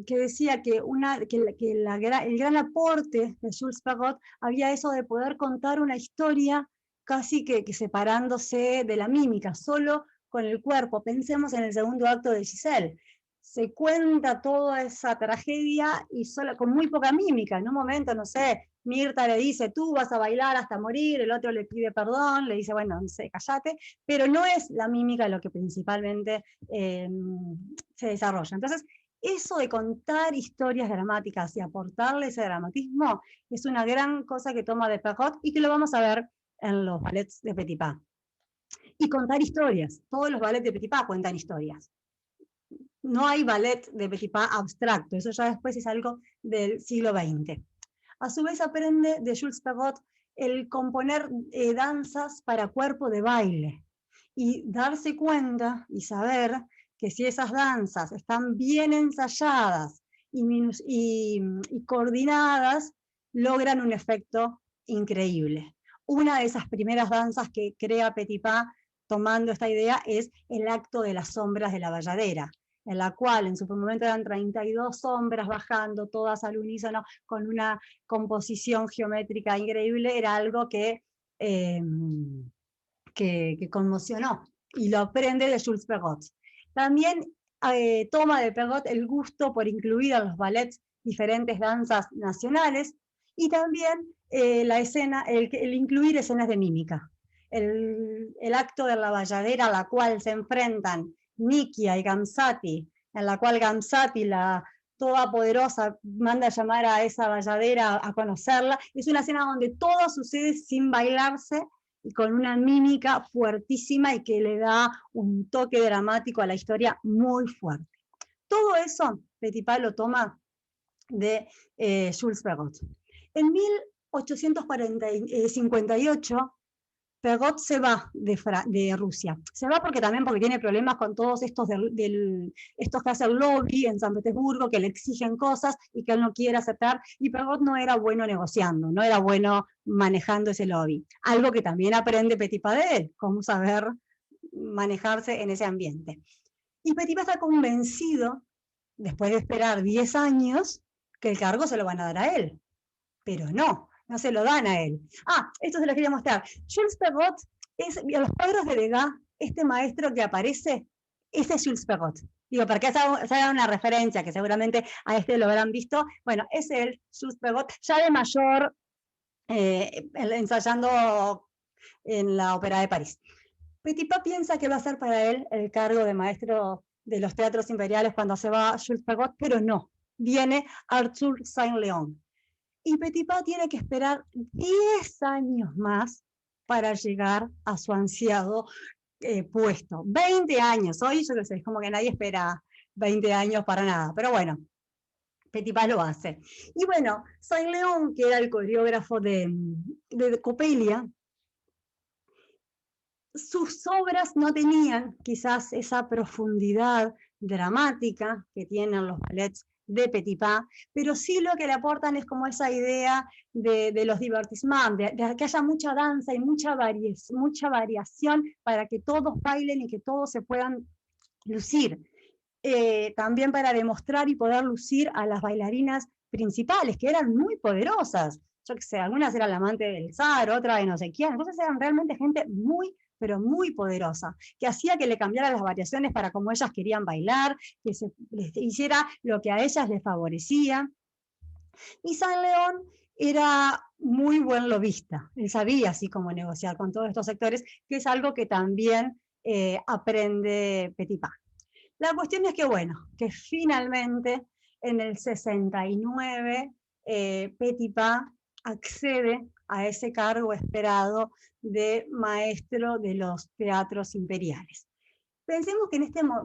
decía que el gran aporte de Jules Perrot había eso de poder contar una historia casi que separándose de la mímica, solo con el cuerpo. Pensemos en el segundo acto de Giselle. Se cuenta toda esa tragedia y solo, con muy poca mímica. En un momento, no sé, Mirta le dice, tú vas a bailar hasta morir, el otro le pide perdón, le dice, bueno, no sé, cállate, pero no es la mímica lo que principalmente se desarrolla. Entonces, eso de contar historias dramáticas y aportarle ese dramatismo es una gran cosa que toma de Perrot y que lo vamos a ver en los ballets de Petipa. Y contar historias. Todos los ballets de Petipa cuentan historias. No hay ballet de Petipa abstracto, eso ya después es algo del siglo XX. A su vez aprende de Jules Perrot el componer danzas para cuerpo de baile y darse cuenta y saber que si esas danzas están bien ensayadas y coordinadas, logran un efecto increíble. Una de esas primeras danzas que crea Petipa tomando esta idea es el acto de las sombras de la bayadera, en la cual en su momento eran 32 sombras bajando, todas al unísono, con una composición geométrica increíble. Era algo que conmocionó, y lo aprende de Jules Perrot. También toma de Perrot el gusto por incluir a los ballets diferentes danzas nacionales, y también el incluir escenas de mímica. El acto de la bayadera a la cual se enfrentan Nikia y Gamsati, en la cual Gamsati, la todopoderosa, manda a llamar a esa bayadera a conocerla, es una escena donde todo sucede sin bailarse y con una mímica fuertísima y que le da un toque dramático a la historia muy fuerte. Todo eso Petipa lo toma de Jules Perrot. En 1858 Perrot se va de Rusia. Se va porque tiene problemas con todos estos estos que hacen lobby en San Petersburgo, que le exigen cosas y que él no quiere aceptar, y Perrot no era bueno negociando, no era bueno manejando ese lobby. Algo que también aprende Petipa de él, cómo saber manejarse en ese ambiente. Y Petipa está convencido, después de esperar 10 años, que el cargo se lo van a dar a él. Pero no se lo dan a él. Esto se lo quería mostrar. Jules Perrot es, a los cuadros de Degas, este maestro que aparece, ese es Jules Perrot. Digo, para que se haga una referencia, que seguramente a este lo habrán visto. Bueno, es el Jules Perrot, ya de mayor, ensayando en la Ópera de París. Petipa piensa que va a ser para él el cargo de maestro de los teatros imperiales cuando se va Jules Perrot, pero no. Viene Arthur Saint-Léon. Y Petipa tiene que esperar 10 años más para llegar a su ansiado puesto. 20 años, hoy yo no sé, es como que nadie espera 20 años para nada, pero bueno, Petipa lo hace. Y bueno, Saint-Léon, que era el coreógrafo de Coppelia, sus obras no tenían quizás esa profundidad dramática que tienen los ballets de Petipa, pero sí lo que le aportan es como esa idea de los divertissements, de que haya mucha danza y mucha variación para que todos bailen y que todos se puedan lucir. También para demostrar y poder lucir a las bailarinas principales, que eran muy poderosas. Yo qué sé, algunas eran la amante del zar, otra de no sé quién, entonces eran realmente gente muy, pero muy poderosa, que hacía que le cambiaran las variaciones para cómo ellas querían bailar, que les hiciera lo que a ellas les favorecía. Y Saint-Léon era muy buen lobista, él sabía así cómo negociar con todos estos sectores, que es algo que también aprende Petipa. La cuestión es que, bueno, que finalmente en el 69 Petipa accede a ese cargo esperado de maestro de los teatros imperiales. Pensemos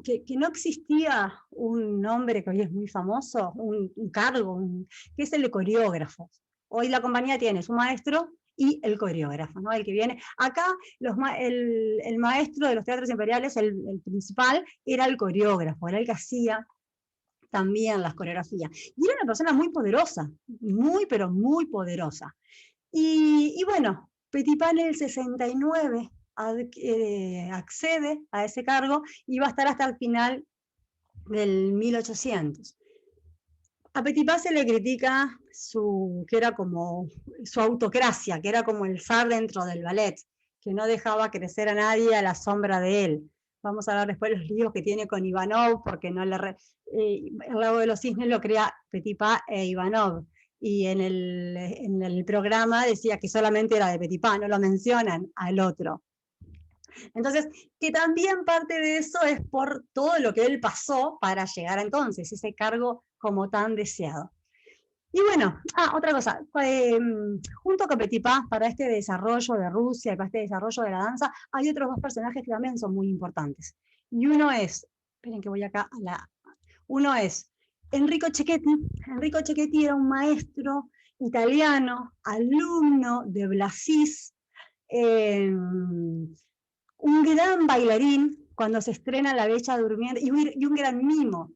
que, que no existía un nombre que hoy es muy famoso, un cargo, que es el de coreógrafo. Hoy la compañía tiene su maestro y el coreógrafo, ¿no? El que viene. Acá el maestro de los teatros imperiales, el principal, era el coreógrafo, era el que hacía también las coreografías. Y era una persona muy poderosa, muy, pero muy poderosa. Y bueno, Petipa en el 69 accede a ese cargo y va a estar hasta el final del 1800. A Petipa se le critica que era como su autocracia, que era como el zar dentro del ballet, que no dejaba crecer a nadie a la sombra de él. Vamos a ver después los líos que tiene con Ivanov, porque no el Lago de los Cisnes lo crea Petipa e Ivanov, y en el programa decía que solamente era de Petipa, no lo mencionan al otro. Entonces, que también parte de eso es por todo lo que él pasó para llegar a entonces, ese cargo como tan deseado. Y bueno, otra cosa, junto con Petipa, para este desarrollo de Rusia y para este desarrollo de la danza, hay otros dos personajes que también son muy importantes. Y uno es, esperen que voy acá uno es Enrico Cecchetti. Enrico Cecchetti era un maestro italiano, alumno de Blasis, un gran bailarín cuando se estrena La Bella Durmiente, y un gran mimo.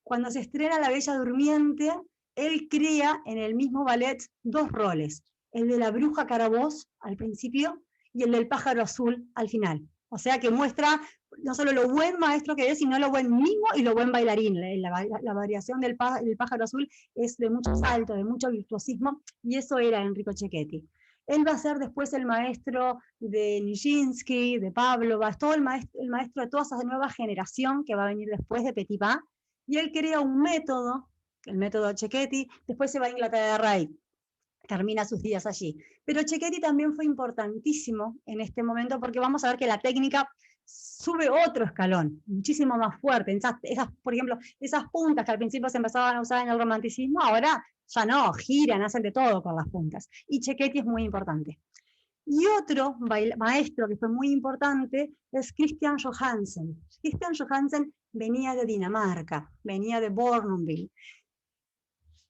Cuando se estrena La Bella Durmiente, él crea en el mismo ballet dos roles, el de la bruja Caraboz al principio y el del pájaro azul al final. O sea que muestra no solo lo buen maestro que es, sino lo buen mimo y lo buen bailarín. La variación del pájaro azul es de mucho salto, de mucho virtuosismo, y eso era Enrico Cecchetti. Él va a ser después el maestro de Nijinsky, de Pavlova, todo el maestro de toda esa nueva generación que va a venir después de Petipa, y él crea un método, el método Cecchetti, después se va a Inglaterra y termina sus días allí. Pero Cecchetti también fue importantísimo en este momento porque vamos a ver que la técnica sube otro escalón, muchísimo más fuerte. Por ejemplo, esas puntas que al principio se empezaban a usar en el romanticismo, ahora ya no, giran, hacen de todo con las puntas. Y Cecchetti es muy importante. Y otro maestro que fue muy importante es Christian Johansen. Christian Johansen venía de Dinamarca, venía de Bournonville.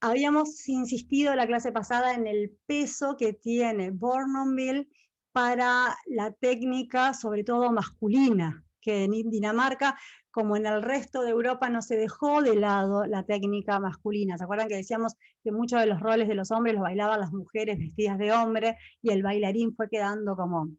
Habíamos insistido en la clase pasada en el peso que tiene Bournonville para la técnica, sobre todo masculina, que en Dinamarca, como en el resto de Europa, no se dejó de lado la técnica masculina. ¿Se acuerdan que decíamos que muchos de los roles de los hombres los bailaban las mujeres vestidas de hombre y el bailarín fue quedando como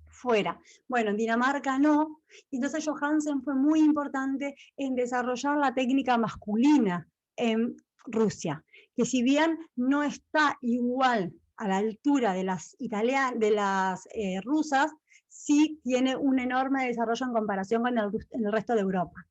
fuera? Bueno, en Dinamarca no, entonces Johansen fue muy importante en desarrollar la técnica masculina en Rusia, que si bien no está igual a la altura de las rusas, sí tiene un enorme desarrollo en comparación con el resto de Europa.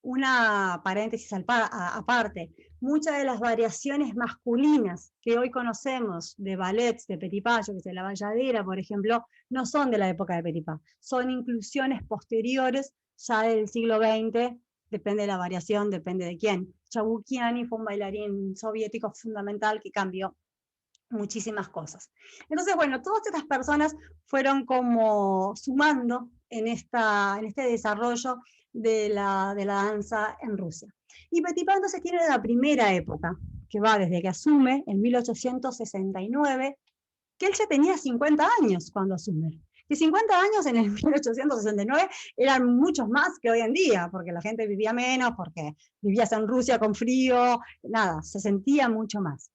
Una paréntesis aparte, muchas de las variaciones masculinas que hoy conocemos de ballets de Petipa, yo que sé, la Bayadera, por ejemplo, no son de la época de Petipa, son inclusiones posteriores, ya del siglo XX, depende de la variación, depende de quién. Chabukiani fue un bailarín soviético fundamental que cambió muchísimas cosas. Entonces, bueno, todas estas personas fueron como sumando en este desarrollo de la danza en Rusia. Y Petipa entonces tiene la primera época, que va desde que asume en 1869, que él ya tenía 50 años cuando asume. Y 50 años en el 1869 eran muchos más que hoy en día, porque la gente vivía menos, porque vivías en Rusia con frío, nada, se sentía mucho más.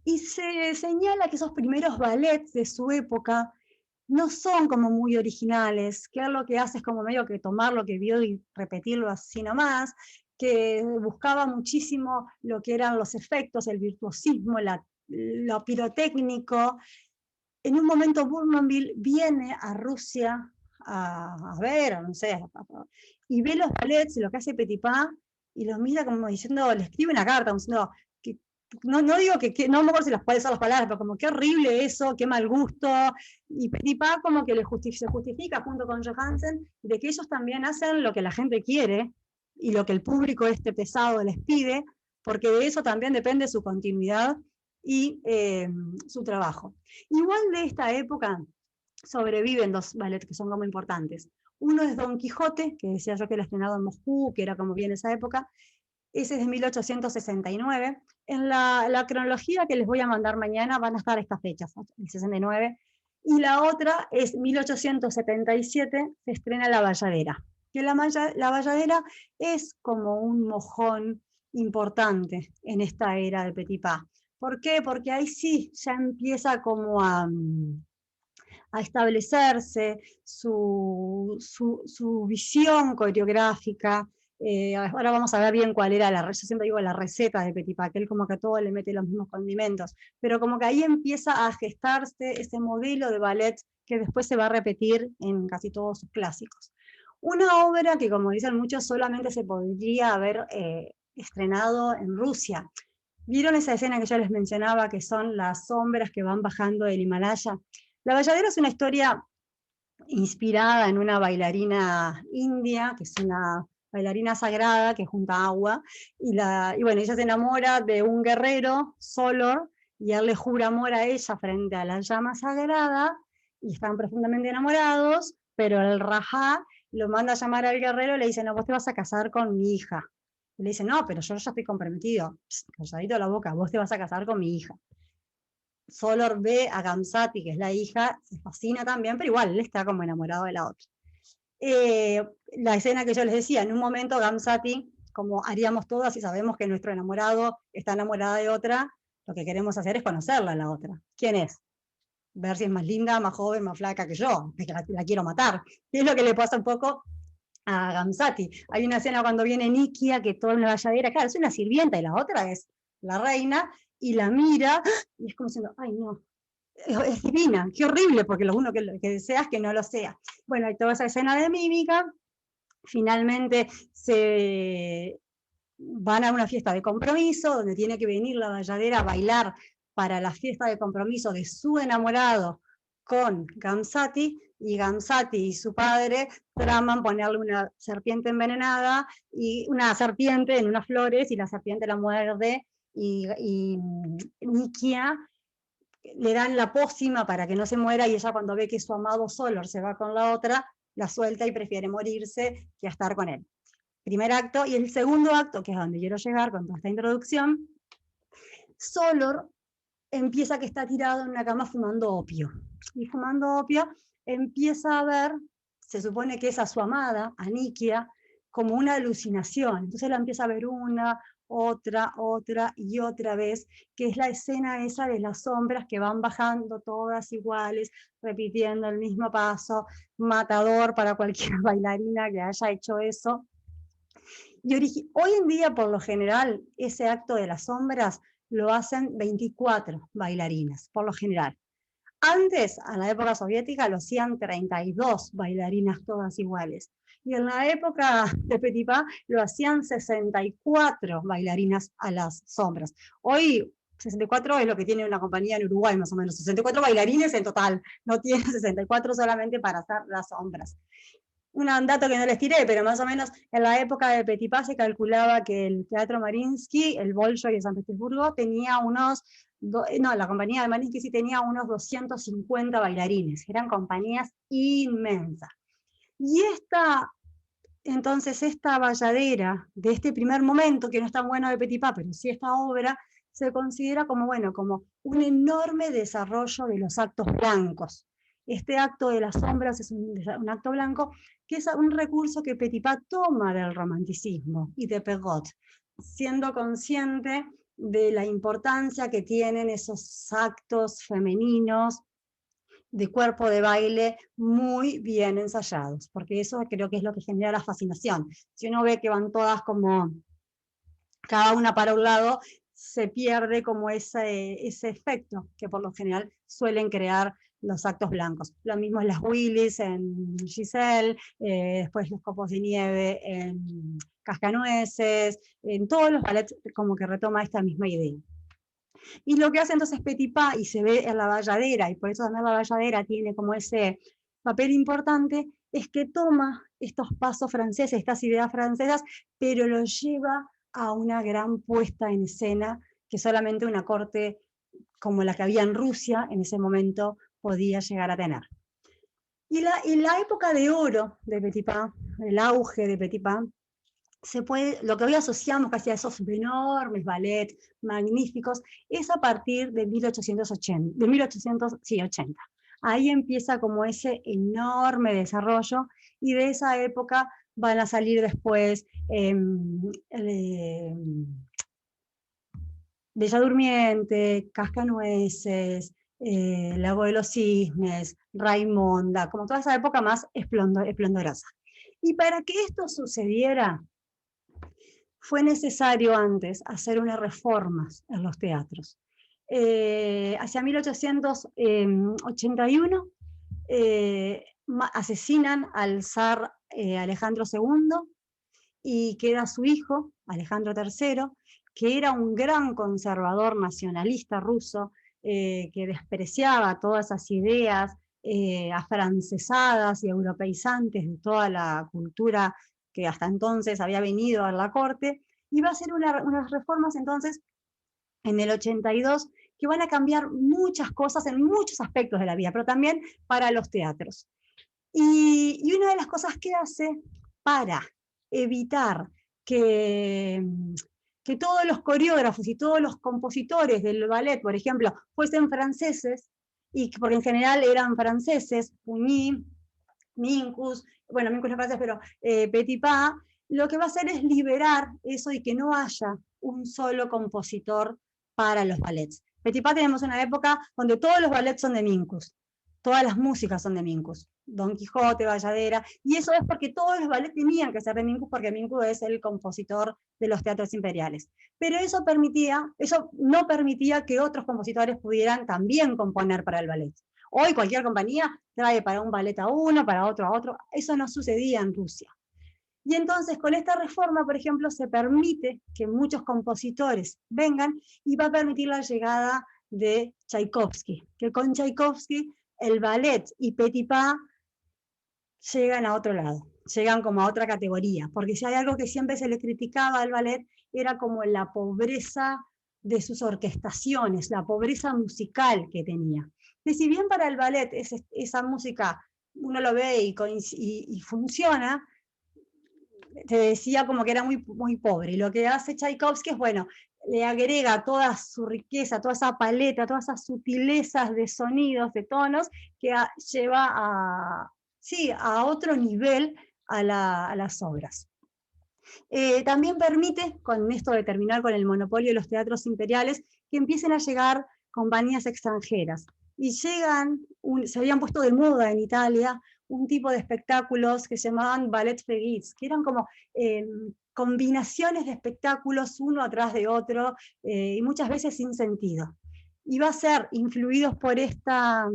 Y se señala que esos primeros ballets de su época no son como muy originales, que él lo que hace es como medio que tomar lo que vio y repetirlo así nomás, que buscaba muchísimo lo que eran los efectos, el virtuosismo, lo pirotécnico. En un momento Bournonville viene a Rusia a ver, no sé, y ve los ballets, lo que hace Petipa, y los mira como diciendo, le escribe una carta, como diciendo, no digo no me acuerdo si las puede usar las palabras, pero como qué horrible eso, qué mal gusto, y Petipa como que se justifica junto con Johansen de que ellos también hacen lo que la gente quiere y lo que el público pesado les pide, porque de eso también depende su continuidad y su trabajo. Igual de esta época sobreviven dos ballets que son como importantes. Uno es Don Quijote, que decía yo que era estrenado en Moscú, que era como bien esa época. Ese es de 1869. En la cronología que les voy a mandar mañana van a estar estas fechas, el 69. Y la otra es 1877, se estrena La Bayadera. Que la Bayadera es como un mojón importante en esta era de Petipa. ¿Por qué? Porque ahí sí ya empieza como a establecerse su visión coreográfica. Ahora vamos a ver bien cuál era yo siempre digo la receta de Petipa, que él como que a todo le mete los mismos condimentos, pero como que ahí empieza a gestarse ese modelo de ballet que después se va a repetir en casi todos sus clásicos. Una obra que, como dicen muchos, solamente se podría haber estrenado en Rusia. ¿Vieron esa escena que yo les mencionaba, que son las sombras que van bajando del Himalaya? La Bayadera es una historia inspirada en una bailarina india, que es una bailarina sagrada que junta agua, y bueno, ella se enamora de un guerrero, Solor, y él le jura amor a ella frente a la llama sagrada, y están profundamente enamorados, pero el Rajá lo manda a llamar al guerrero y le dice, no, vos te vas a casar con mi hija. Y le dice, no, pero yo ya estoy comprometido. Psst, calladito la boca, vos te vas a casar con mi hija. Solor ve a Gamzati, que es la hija, se fascina también, pero igual él está como enamorado de la otra. La escena que yo les decía, en un momento Gamzati, como haríamos todas y sabemos que nuestro enamorado está enamorada de otra, lo que queremos hacer es conocerla a la otra. ¿Quién es? Ver si es más linda, más joven, más flaca que yo, que la quiero matar. Y es lo que le pasa un poco a Gamzati. Hay una escena cuando viene Nikia, que toda una valladera, claro, es una sirvienta y la otra es la reina, y la mira, y es como diciendo, ay no, es divina, qué horrible, porque lo uno que deseas que no lo sea. Bueno, hay toda esa escena de mímica, finalmente se van a una fiesta de compromiso, donde tiene que venir la valladera a bailar para la fiesta de compromiso de su enamorado con Gamzati, y Gamzati y su padre traman ponerle una serpiente envenenada, y una serpiente en unas flores, y la serpiente la muerde, y Nikia le dan la pócima para que no se muera, y ella cuando ve que su amado Solor se va con la otra, la suelta y prefiere morirse que a estar con él. Primer acto, y el segundo acto, que es a donde quiero llegar con toda esta introducción, Solor empieza que está tirado en una cama fumando opio. Y fumando opio empieza a ver, se supone que es a su amada, a Nikia, como una alucinación. Entonces la empieza a ver una, otra y otra vez, que es la escena esa de las sombras que van bajando todas iguales, repitiendo el mismo paso, matador para cualquier bailarina que haya hecho eso. Y hoy en día, por lo general, ese acto de las sombras lo hacen 24 bailarinas, por lo general. Antes, a la época soviética, lo hacían 32 bailarinas todas iguales. Y en la época de Petipa lo hacían 64 bailarinas a las sombras. Hoy 64 es lo que tiene una compañía en Uruguay, más o menos. 64 bailarines en total. No tiene 64 solamente para hacer las sombras. Un dato que no les tiré, pero más o menos en la época de Petipa se calculaba que el Teatro Mariinsky, el Bolshoi de San Petersburgo, tenía unos, la compañía de Mariinsky sí tenía unos 250 bailarines, eran compañías inmensas. Y entonces esta valladera de este primer momento, que no es tan bueno de Petipa, pero sí esta obra, se considera como, bueno, como un enorme desarrollo de los actos blancos. Este acto de las sombras es un acto blanco, que es un recurso que Petipa toma del romanticismo y de Perrault, siendo consciente de la importancia que tienen esos actos femeninos de cuerpo de baile muy bien ensayados, porque eso creo que es lo que genera la fascinación. Si uno ve que van todas como cada una para un lado, se pierde como ese efecto que por lo general suelen crear los actos blancos. Lo mismo en las Willis, en Giselle, después los Copos de Nieve, en Cascanueces, en todos los ballets como que retoma esta misma idea. Y lo que hace entonces Petipa, y se ve en la valladera, y por eso también la valladera tiene como ese papel importante, es que toma estos pasos franceses, estas ideas francesas, pero los lleva a una gran puesta en escena que solamente una corte como la que había en Rusia en ese momento podía llegar a tener. Y la época de oro de Petipa, el auge de Petipa, lo que hoy asociamos casi a esos enormes ballets magníficos, es a partir de 1880. Ahí empieza como ese enorme desarrollo, y de esa época van a salir después Bella Durmiente, Cascanueces, Lago de los Cisnes, Raimonda, como toda esa época más esplendorosa. Y para que esto sucediera, fue necesario antes hacer unas reformas en los teatros. Hacia 1881 asesinan al zar Alejandro II, y queda su hijo, Alejandro III, que era un gran conservador nacionalista ruso, que despreciaba todas esas ideas afrancesadas y europeizantes de toda la cultura que hasta entonces había venido a la corte, y va a hacer unas reformas entonces en el 82 que van a cambiar muchas cosas en muchos aspectos de la vida, pero también para los teatros. Y una de las cosas que hace para evitar que todos los coreógrafos y todos los compositores del ballet, por ejemplo, fuesen franceses, y porque en general eran franceses, Puccini, Minkus, bueno, Minkus no es francés, pero Petipa, lo que va a hacer es liberar eso y que no haya un solo compositor para los ballets. Petipa tenemos una época donde todos los ballets son de Minkus, todas las músicas son de Minkus, Don Quijote, Valladera, y eso es porque todos los ballets tenían que ser de Minkus, porque Minkus es el compositor de los teatros imperiales. Pero eso no permitía que otros compositores pudieran también componer para el ballet. Hoy cualquier compañía trae para un ballet a uno, para otro a otro. Eso no sucedía en Rusia. Y entonces con esta reforma, por ejemplo, se permite que muchos compositores vengan y va a permitir la llegada de Tchaikovsky, que con Tchaikovsky el ballet y Petipa llegan a otro lado, llegan como a otra categoría, porque si hay algo que siempre se le criticaba al ballet era como la pobreza de sus orquestaciones, la pobreza musical que tenía. Que si bien para el ballet esa música uno lo ve y funciona, te decía como que era muy, muy pobre. Y lo que hace Tchaikovsky es, bueno, le agrega toda su riqueza, toda esa paleta, todas esas sutilezas de sonidos, de tonos, que lleva a otro nivel a las obras. También permite, con esto de terminar con el monopolio de los teatros imperiales, que empiecen a llegar compañías extranjeras. Y se habían puesto de moda en Italia un tipo de espectáculos que se llamaban ballet fregis, que eran como combinaciones de espectáculos uno atrás de otro, y muchas veces sin sentido. Y va a ser influidos por esta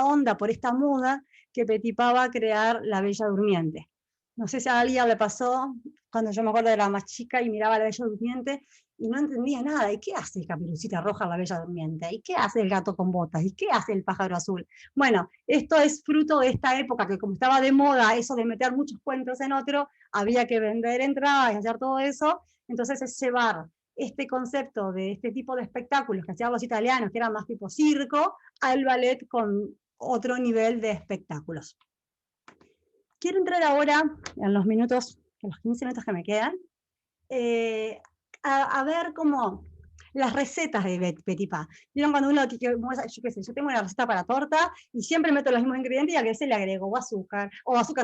onda, por esta moda, que Petipa va a crear La Bella Durmiente. No sé si a alguien le pasó, cuando yo me acuerdo era más chica y miraba La Bella Durmiente, y no entendía nada. ¿Y qué hace Caperucita Roja, La Bella Durmiente? ¿Y qué hace el gato con botas? ¿Y qué hace el pájaro azul? Bueno, esto es fruto de esta época que como estaba de moda eso de meter muchos cuentos en otro, había que vender entradas y hacer todo eso, entonces es llevar este concepto de este tipo de espectáculos que hacían los italianos, que eran más tipo circo, al ballet con otro nivel de espectáculos. Quiero entrar ahora, en los 15 minutos que me quedan, a ver cómo las recetas de Petipa. ¿Vieron cuando uno, yo qué sé, yo tengo una receta para torta y siempre meto los mismos ingredientes y a veces le agrego o azúcar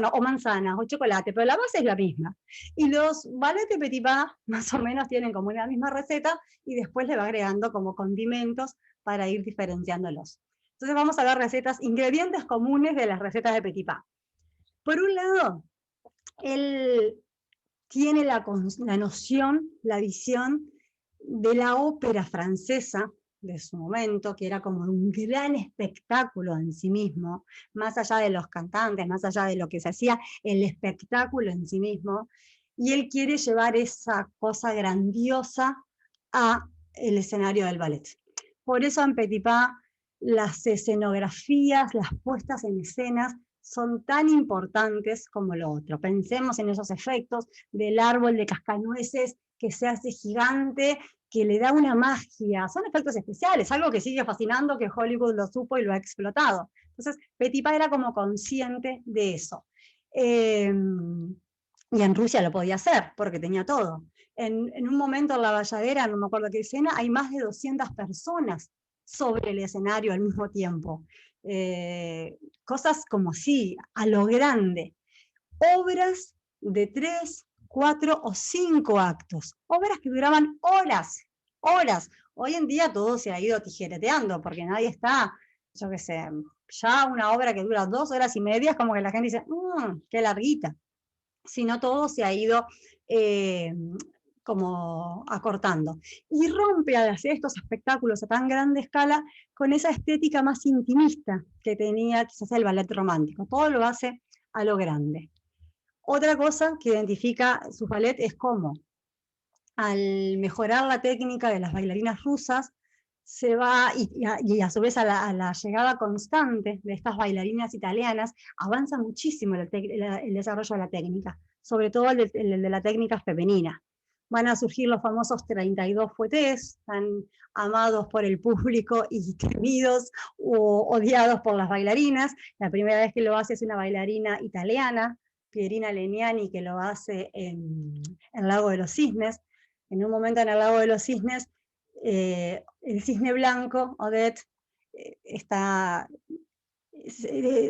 no, o manzanas, o chocolate, pero la base es la misma. Y los ballets de Petipa más o menos tienen como la misma receta y después le va agregando como condimentos para ir diferenciándolos. Entonces vamos a ver ingredientes comunes de las recetas de Petipa. Por un lado, él tiene la noción, la visión de la ópera francesa de su momento, que era como un gran espectáculo en sí mismo, más allá de los cantantes, más allá de lo que se hacía, el espectáculo en sí mismo, y él quiere llevar esa cosa grandiosa al escenario del ballet. Por eso en Petipa las escenografías, las puestas en escenas, son tan importantes como lo otro. Pensemos en esos efectos del árbol de cascanueces que se hace gigante, que le da una magia. Son efectos especiales, algo que sigue fascinando, que Hollywood lo supo y lo ha explotado. Entonces, Petipa era como consciente de eso. Y en Rusia lo podía hacer, porque tenía todo. En un momento en la Valladera, no me acuerdo qué escena, hay más de 200 personas sobre el escenario al mismo tiempo. Cosas como así, a lo grande. Obras de 3, 4 o 5 actos. Obras que duraban horas, horas. Hoy en día todo se ha ido tijereteando, porque nadie está, yo qué sé, ya una obra que dura 2 horas y media, es como que la gente dice, qué larguita. Sino todo se ha ido como acortando. Y rompe al hacer estos espectáculos a tan grande escala con esa estética más intimista que tenía quizás el ballet romántico. Todo lo hace a lo grande. Otra cosa que identifica su ballet es cómo, al mejorar la técnica de las bailarinas rusas, se va, y a su vez a la llegada constante de estas bailarinas italianas, avanza muchísimo el desarrollo de la técnica, sobre todo el de la técnica femenina. Van a surgir los famosos 32 fouetés, tan amados por el público y temidos o odiados por las bailarinas. La primera vez que lo hace es una bailarina italiana, Pierina Legnani, que lo hace en el Lago de los Cisnes. En un momento en el Lago de los Cisnes, el cisne blanco, Odette,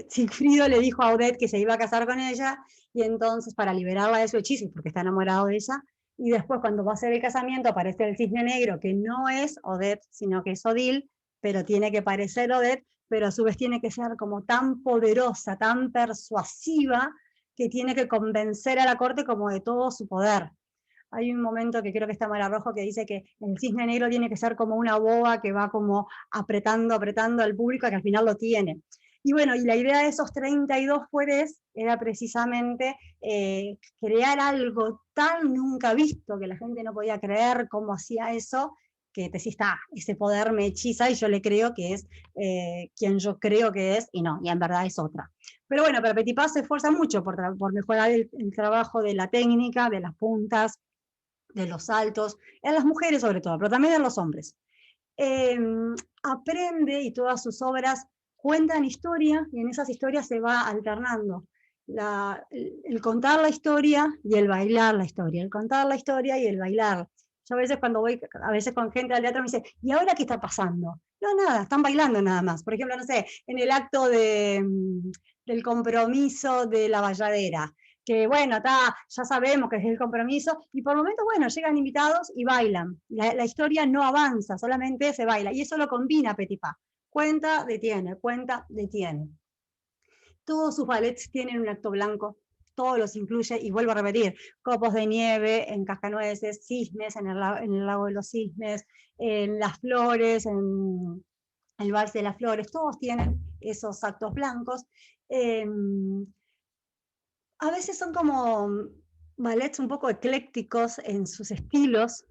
Sigfrido le dijo a Odette que se iba a casar con ella, y entonces para liberarla de su hechizo, porque está enamorado de ella, y después cuando va a hacer el casamiento aparece el cisne negro, que no es Odette, sino que es Odile, pero tiene que parecer Odette, pero a su vez tiene que ser como tan poderosa, tan persuasiva, que tiene que convencer a la corte como de todo su poder. Hay un momento que creo que está Mara Rojo que dice que el cisne negro tiene que ser como una boa que va como apretando al público, que al final lo tiene. Y bueno, y la idea de esos 32 jueces era precisamente crear algo tan nunca visto, que la gente no podía creer cómo hacía eso, que te decís, ese poder me hechiza y yo le creo que es quien yo creo que es, y no, y en verdad es otra. Pero bueno, pero Petipa se esfuerza mucho por mejorar el trabajo de la técnica, de las puntas, de los saltos, en las mujeres sobre todo, pero también en los hombres. Aprende, y todas sus obras cuentan historia, y en esas historias se va alternando el contar la historia y el bailar la historia, el contar la historia y el bailar. Yo a veces cuando voy, a veces con gente al teatro me dice, ¿y ahora qué está pasando? No, nada, están bailando nada más. Por ejemplo, no sé, en el acto del compromiso de la bailadera, que bueno, ya sabemos que es el compromiso, y por momentos, bueno, llegan invitados y bailan. La historia no avanza, solamente se baila, y eso lo combina Petipa. Cuenta, detiene, cuenta, detiene. Todos sus ballets tienen un acto blanco, todos los incluye, y vuelvo a repetir, Copos de Nieve, en Cascanueces, Cisnes, en el Lago de los Cisnes, en Las Flores, en el Vals de las Flores, todos tienen esos actos blancos. A veces son como ballets un poco eclécticos en sus estilos.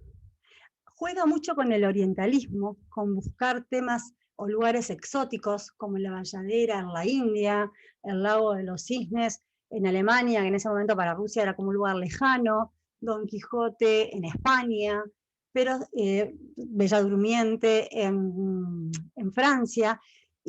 Juega mucho con el orientalismo, con buscar temas o lugares exóticos, como la Valladera en la India, el Lago de los Cisnes en Alemania, que en ese momento para Rusia era como un lugar lejano, Don Quijote en España, pero Bella Durmiente en Francia,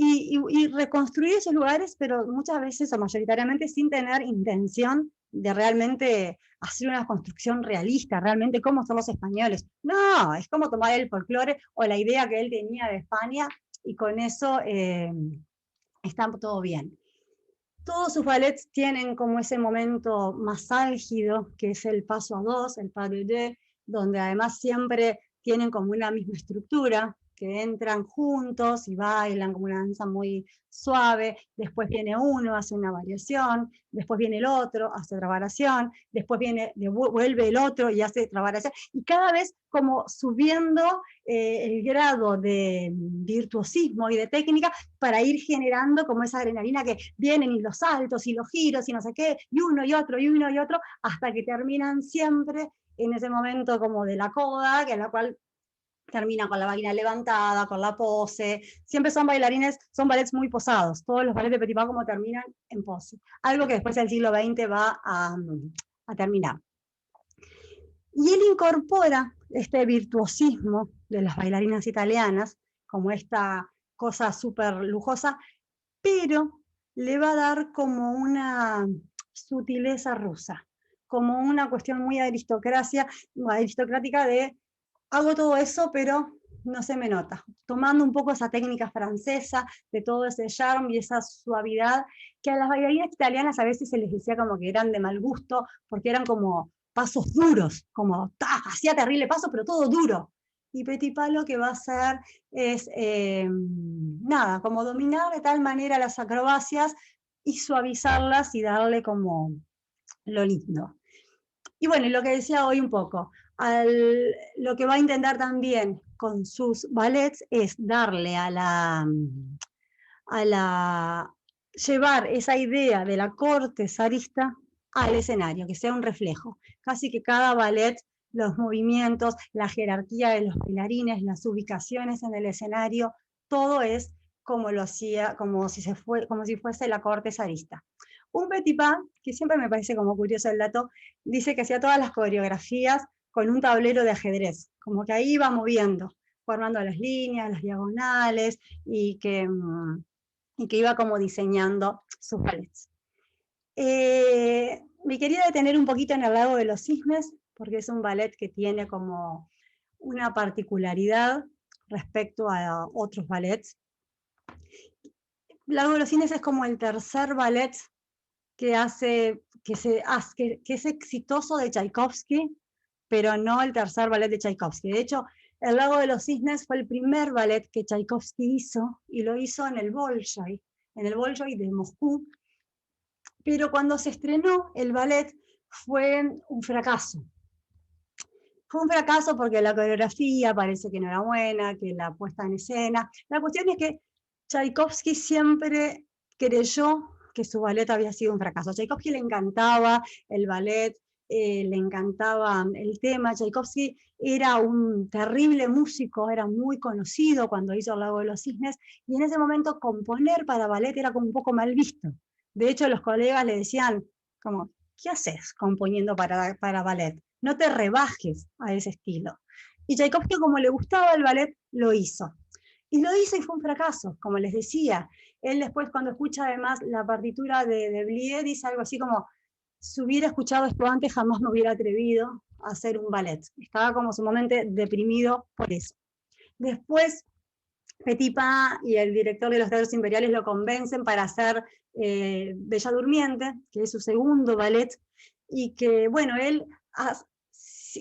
y reconstruir esos lugares, pero muchas veces o mayoritariamente sin tener intención de realmente hacer una construcción realista, realmente cómo son los españoles. No, es como tomar el folclore o la idea que él tenía de España, y con eso está todo bien. Todos sus ballets tienen como ese momento más álgido, que es el paso a dos, el pas de deux, donde además siempre tienen como una misma estructura, que entran juntos y bailan como una danza muy suave, después viene uno, hace una variación, después viene el otro, hace otra variación, después vuelve el otro y hace otra variación, y cada vez como subiendo el grado de virtuosismo y de técnica para ir generando como esa adrenalina que vienen y los saltos y los giros y no sé qué, y uno y otro, y uno y otro, hasta que terminan siempre en ese momento como de la coda, que en la cual termina con la vagina levantada, con la pose. Siempre son bailarines, son ballets muy posados. Todos los ballets de Petipa como terminan en pose. Algo que después del siglo XX va a terminar. Y él incorpora este virtuosismo de las bailarinas italianas, como esta cosa súper lujosa, pero le va a dar como una sutileza rusa, como una cuestión muy aristocrática de hago todo eso, pero no se me nota. Tomando un poco esa técnica francesa, de todo ese charme y esa suavidad, que a las bailarinas italianas a veces se les decía como que eran de mal gusto, porque eran como pasos duros, como hacía terrible paso, pero todo duro. Y Petipa lo que va a hacer es, nada, como dominar de tal manera las acrobacias y suavizarlas y darle como lo lindo. Y bueno, y lo que decía hoy un poco, lo que va a intentar también con sus ballets es darle llevar esa idea de la corte zarista al escenario, que sea un reflejo. Casi que cada ballet, los movimientos, la jerarquía de los bailarines, las ubicaciones en el escenario, todo es como lo hacía, como si fuese la corte zarista. Un Petipa, que siempre me parece como curioso el dato, dice que hacía todas las coreografías con un tablero de ajedrez, como que ahí iba moviendo, formando las líneas, las diagonales, y que iba como diseñando sus ballets. Me quería detener un poquito en el Lago de los Cisnes, porque es un ballet que tiene como una particularidad respecto a otros ballets. Lago de los Cisnes es como el tercer ballet que que es exitoso de Tchaikovsky, pero no el tercer ballet de Tchaikovsky. De hecho, el Lago de los Cisnes fue el primer ballet que Tchaikovsky hizo, y lo hizo en el Bolshoi de Moscú, pero cuando se estrenó el ballet fue un fracaso. Fue un fracaso porque la coreografía parece que no era buena, que la puesta en escena. La cuestión es que Tchaikovsky siempre creyó que su ballet había sido un fracaso. A Tchaikovsky le encantaba el ballet, le encantaba el tema. Tchaikovsky era un terrible músico, era muy conocido cuando hizo El Lago de los Cisnes, y en ese momento componer para ballet era como un poco mal visto. De hecho, los colegas le decían, como, ¿qué haces componiendo para ballet? No te rebajes a ese estilo. Y Tchaikovsky, como le gustaba el ballet, lo hizo. Y lo hizo y fue un fracaso, como les decía. Él después, cuando escucha además la partitura de Blier, dice algo así como, si hubiera escuchado esto antes, jamás me hubiera atrevido a hacer un ballet. Estaba como sumamente deprimido por eso. Después, Petipa y el director de los Teatros Imperiales lo convencen para hacer Bella Durmiente, que es su segundo ballet, y que, bueno, él,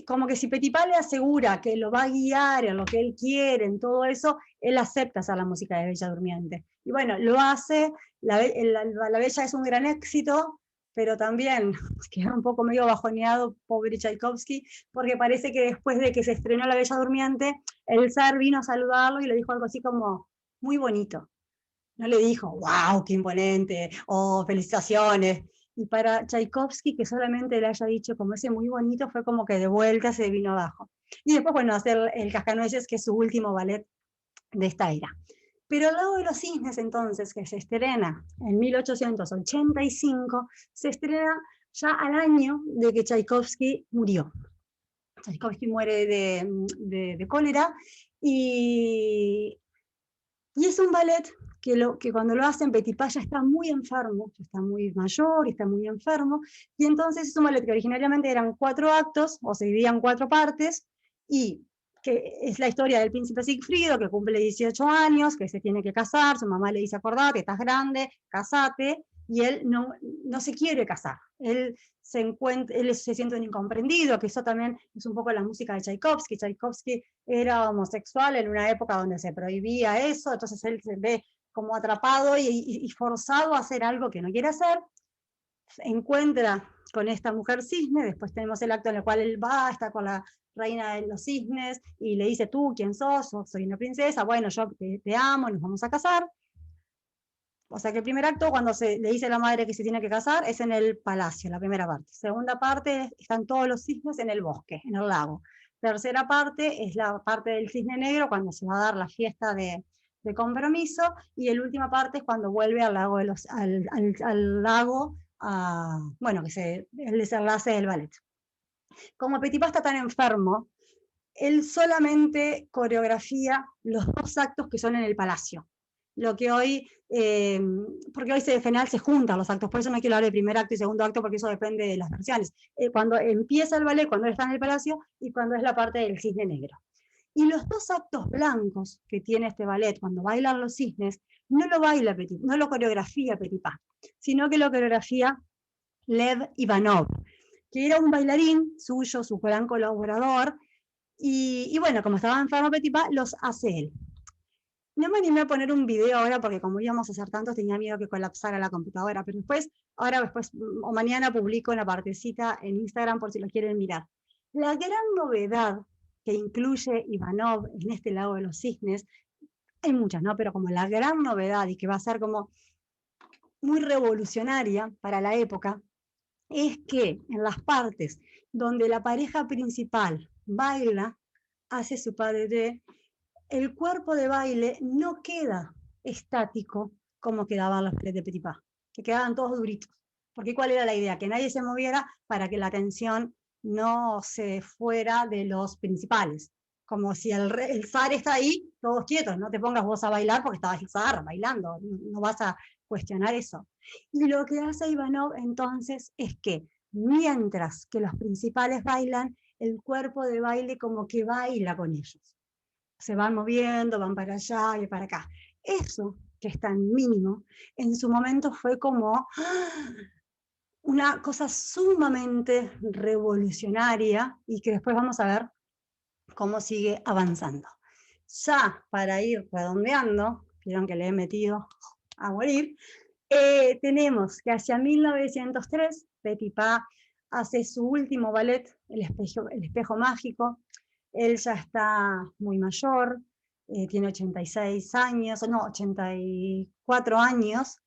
como que si Petipa le asegura que lo va a guiar en lo que él quiere, en todo eso, él acepta hacer la música de Bella Durmiente. Y bueno, lo hace, la Bella es un gran éxito, pero también queda un poco medio bajoneado, pobre Tchaikovsky, porque parece que después de que se estrenó La Bella Durmiente, el zar vino a saludarlo y le dijo algo así como, muy bonito. No le dijo, wow, qué imponente, o felicitaciones. Y para Tchaikovsky, que solamente le haya dicho como ese muy bonito, fue como que de vuelta se vino abajo. Y después, bueno, hacer el Cascanueces, que es su último ballet de esta era. Pero El Lago de los Cisnes, entonces, que se estrena en 1885, se estrena ya al año de que Tchaikovsky murió. Tchaikovsky muere de cólera, y es un ballet que cuando lo hacen, Petipa ya está muy enfermo, ya está muy mayor, está muy enfermo, y entonces es un ballet que originariamente eran 4 actos, o se dividían en 4 partes, y que es la historia del príncipe Sigfrido, que cumple 18 años, que se tiene que casar, su mamá le dice, acordate, estás grande, casate, y él no se quiere casar. Él se siente un incomprendido, que eso también es un poco la música de Tchaikovsky. Tchaikovsky era homosexual en una época donde se prohibía eso, entonces él se ve como atrapado y forzado a hacer algo que no quiere hacer. Encuentra con esta mujer cisne, después tenemos el acto en el cual él va, está con la reina de los cisnes, y le dice, ¿tú quién sos? Yo soy una princesa, bueno, yo te amo, nos vamos a casar. O sea que el primer acto, cuando le dice a la madre que se tiene que casar, es en el palacio, la primera parte. Segunda parte, están todos los cisnes en el bosque, en el lago. Tercera parte es la parte del cisne negro, cuando se va a dar la fiesta de compromiso. Y la última parte es cuando vuelve al lago, al lago bueno, el desenlace del ballet. Como Petipa está tan enfermo, él solamente coreografía los 2 actos que son en el palacio. Lo que hoy, porque hoy en general se juntan los actos, por eso no quiero hablar de primer acto y segundo acto, porque eso depende de las versiones. Cuando empieza el ballet, cuando él está en el palacio, y cuando es la parte del cisne negro. Y los 2 actos blancos que tiene este ballet, cuando bailan los cisnes, no lo coreografía Petipa, sino que lo coreografía Lev Ivanov, que era un bailarín suyo, su gran colaborador, y bueno, como estaba enfermo Petipa, los hace él. No me animé a poner un video ahora porque como íbamos a hacer tantos, tenía miedo que colapsara la computadora, pero después o mañana publico una partecita en Instagram por si lo quieren mirar. La gran novedad que incluye Ivanov en este Lago de los Cisnes, hay muchas, ¿no? Pero como la gran novedad, y que va a ser como muy revolucionaria para la época, es que en las partes donde la pareja principal baila, hace su pas de deux, el cuerpo de baile no queda estático como quedaban los ballets de Petipa, que quedaban todos duritos. Porque ¿cuál era la idea? Que nadie se moviera para que la atención no se fuera de los principales. Como si el zar está ahí, todos quietos, no te pongas vos a bailar porque estabas el zar bailando, no vas a cuestionar eso. Y lo que hace Ivanov entonces es que mientras que los principales bailan, el cuerpo de baile como que baila con ellos. Se van moviendo, van para allá y para acá. Eso, que es tan mínimo, en su momento fue como una cosa sumamente revolucionaria y que después vamos a ver cómo sigue avanzando. Ya para ir redondeando, vieron que le he metido a morir, tenemos que hacia 1903 Petipa hace su último ballet, El espejo mágico. Él ya está muy mayor, tiene 86 años, no, 84 años.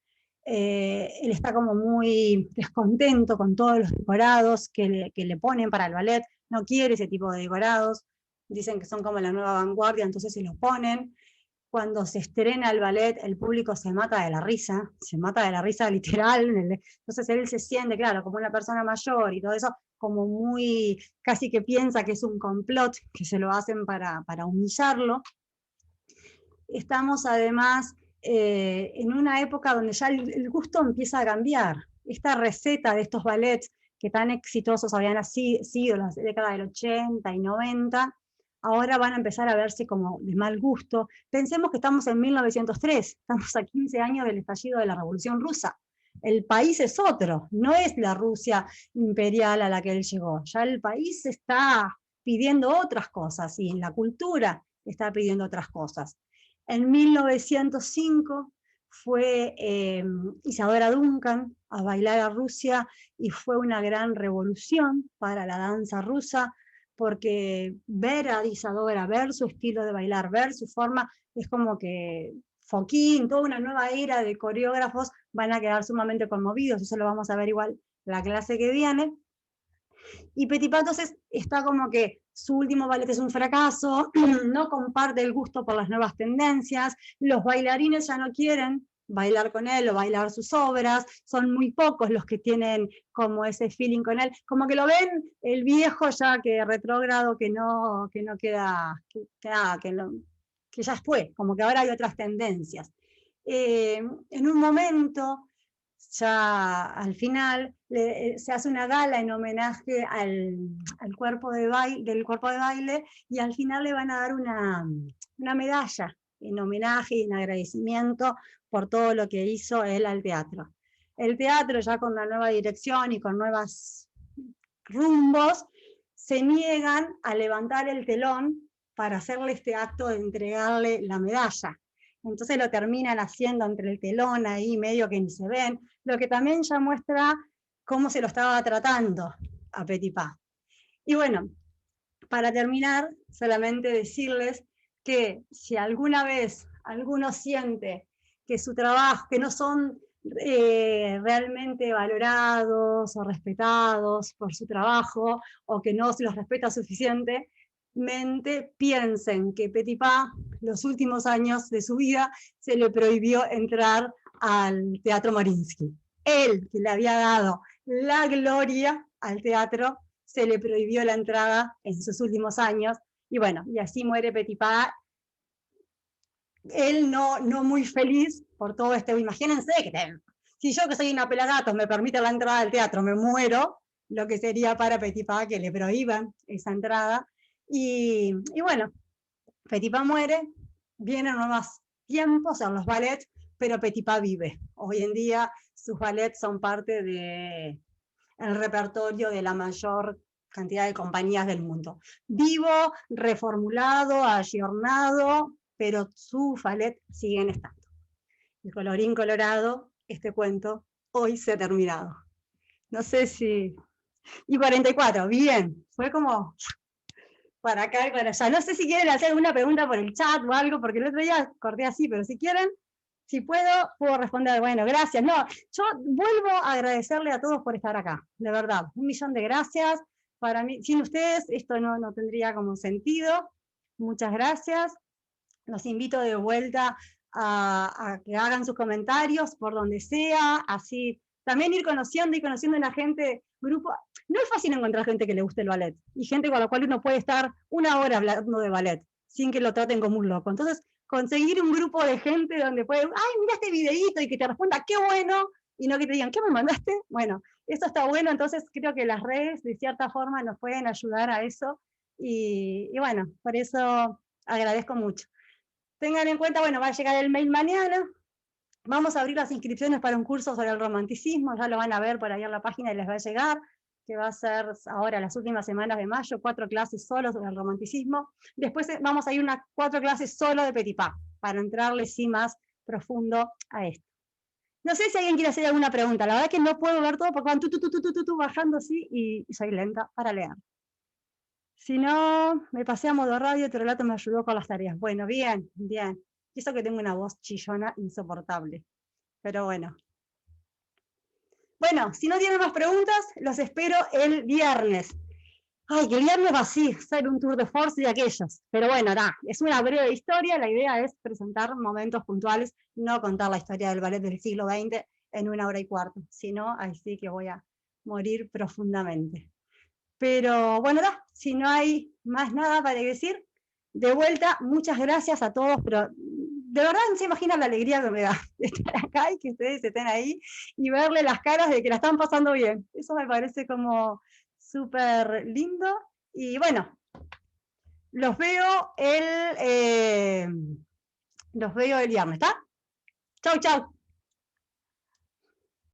Él está como muy descontento con todos los decorados que le ponen para el ballet, no quiere ese tipo de decorados, dicen que son como la nueva vanguardia, entonces se los ponen. Cuando se estrena el ballet, el público se mata de la risa literal, entonces él se siente, claro, como una persona mayor y todo eso, como muy, casi que piensa que es un complot, que se lo hacen para humillarlo. Estamos además en una época donde ya el gusto empieza a cambiar. Esta receta de estos ballets que tan exitosos habían sido en las décadas del 80 y 90, ahora van a empezar a verse como de mal gusto. Pensemos que estamos en 1903, estamos a 15 años del estallido de la Revolución Rusa. El país es otro, no es la Rusia imperial a la que él llegó. Ya el país está pidiendo otras cosas y la cultura está pidiendo otras cosas. En 1905 fue Isadora Duncan a bailar a Rusia y fue una gran revolución para la danza rusa, porque ver a Isadora, ver su estilo de bailar, ver su forma, es como que Foquín, toda una nueva era de coreógrafos van a quedar sumamente conmovidos, eso lo vamos a ver igual la clase que viene. Y Petipa entonces está como que su último ballet es un fracaso, no comparte el gusto por las nuevas tendencias, los bailarines ya no quieren bailar con él o bailar sus obras, son muy pocos los que tienen como ese feeling con él, como que lo ven el viejo ya que retrógrado, que no queda, que ya fue, como que ahora hay otras tendencias. En un momento, ya al final, se hace una gala en homenaje al cuerpo de baile, y al final le van a dar una medalla en homenaje y en agradecimiento por todo lo que hizo él al teatro. El teatro, ya con la nueva dirección y con nuevos rumbos, se niegan a levantar el telón para hacerle este acto de entregarle la medalla. Entonces lo terminan haciendo entre el telón ahí, medio que ni se ven, lo que también ya muestra cómo se lo estaba tratando a Petipa. Y bueno, para terminar, solamente decirles que si alguna vez alguno siente que su trabajo, que no son realmente valorados o respetados por su trabajo, o que no se los respeta suficientemente, piensen que Petipa, los últimos años de su vida, se le prohibió entrar al Teatro Mariinsky. Él, que le había dado la gloria al teatro, se le prohibió la entrada en sus últimos años, y bueno, y así muere Petipa. Él no muy feliz por todo esto. Imagínense que si yo, que soy una pelagatos, me permite la entrada al teatro, me muero, lo que sería para Petipa que le prohíban esa entrada. Y bueno, Petipa muere, vienen nuevos tiempos en los ballets, pero Petipa vive. Hoy en día sus ballets son parte del repertorio de la mayor cantidad de compañías del mundo. Vivo, reformulado, ayornado, pero sus ballets siguen estando. Y colorín colorado, este cuento hoy se ha terminado. No sé si... Y 44, bien, fue como para acá y para allá. No sé si quieren hacer alguna pregunta por el chat o algo, porque el otro día corté así, pero si quieren, si puedo responder. Bueno, gracias. No, yo vuelvo a agradecerle a todos por estar acá, de verdad. 1.000.000 de gracias. Para mí, sin ustedes esto no tendría como sentido. Muchas gracias. Los invito de vuelta a que hagan sus comentarios por donde sea, así también ir conociendo a la gente, grupo. No es fácil encontrar gente que le guste el ballet, y gente con la cual uno puede estar una hora hablando de ballet, sin que lo traten como un loco. Entonces, conseguir un grupo de gente donde puede, ay, mira este videíto, y que te responda, qué bueno, y no que te digan, ¿qué me mandaste? Bueno, eso está bueno, entonces creo que las redes de cierta forma nos pueden ayudar a eso, y bueno, por eso agradezco mucho. Tengan en cuenta, bueno, va a llegar el mail mañana, vamos a abrir las inscripciones para un curso sobre el romanticismo, ya lo van a ver por ahí en la página y les va a llegar, que va a ser ahora las últimas semanas de mayo, 4 clases solo sobre el romanticismo. Después vamos a ir unas 4 clases solo de Petit Pas, para entrarle sí más profundo a esto. No sé si alguien quiere hacer alguna pregunta, la verdad que no puedo ver todo porque van bajando así y soy lenta para leer. Si no, me pasé a modo radio, este relato me ayudó con las tareas. Bueno, bien, bien. Y eso que tengo una voz chillona insoportable. Pero bueno. Bueno, si no tienen más preguntas, los espero el viernes. Ay, que el viernes va así, ser un tour de force de aquellos. Pero bueno, es una breve historia, la idea es presentar momentos puntuales, no contar la historia del ballet del siglo XX en 1 hora y cuarto, sino ahí sí que voy a morir profundamente. Pero bueno, si no hay más nada para decir, de vuelta, muchas gracias a todos, pero de verdad no se imaginan la alegría que me da de estar acá y que ustedes estén ahí y verle las caras de que la están pasando bien. Eso me parece como súper lindo. Y bueno, los veo el viernes, ¿está? Chau, chau.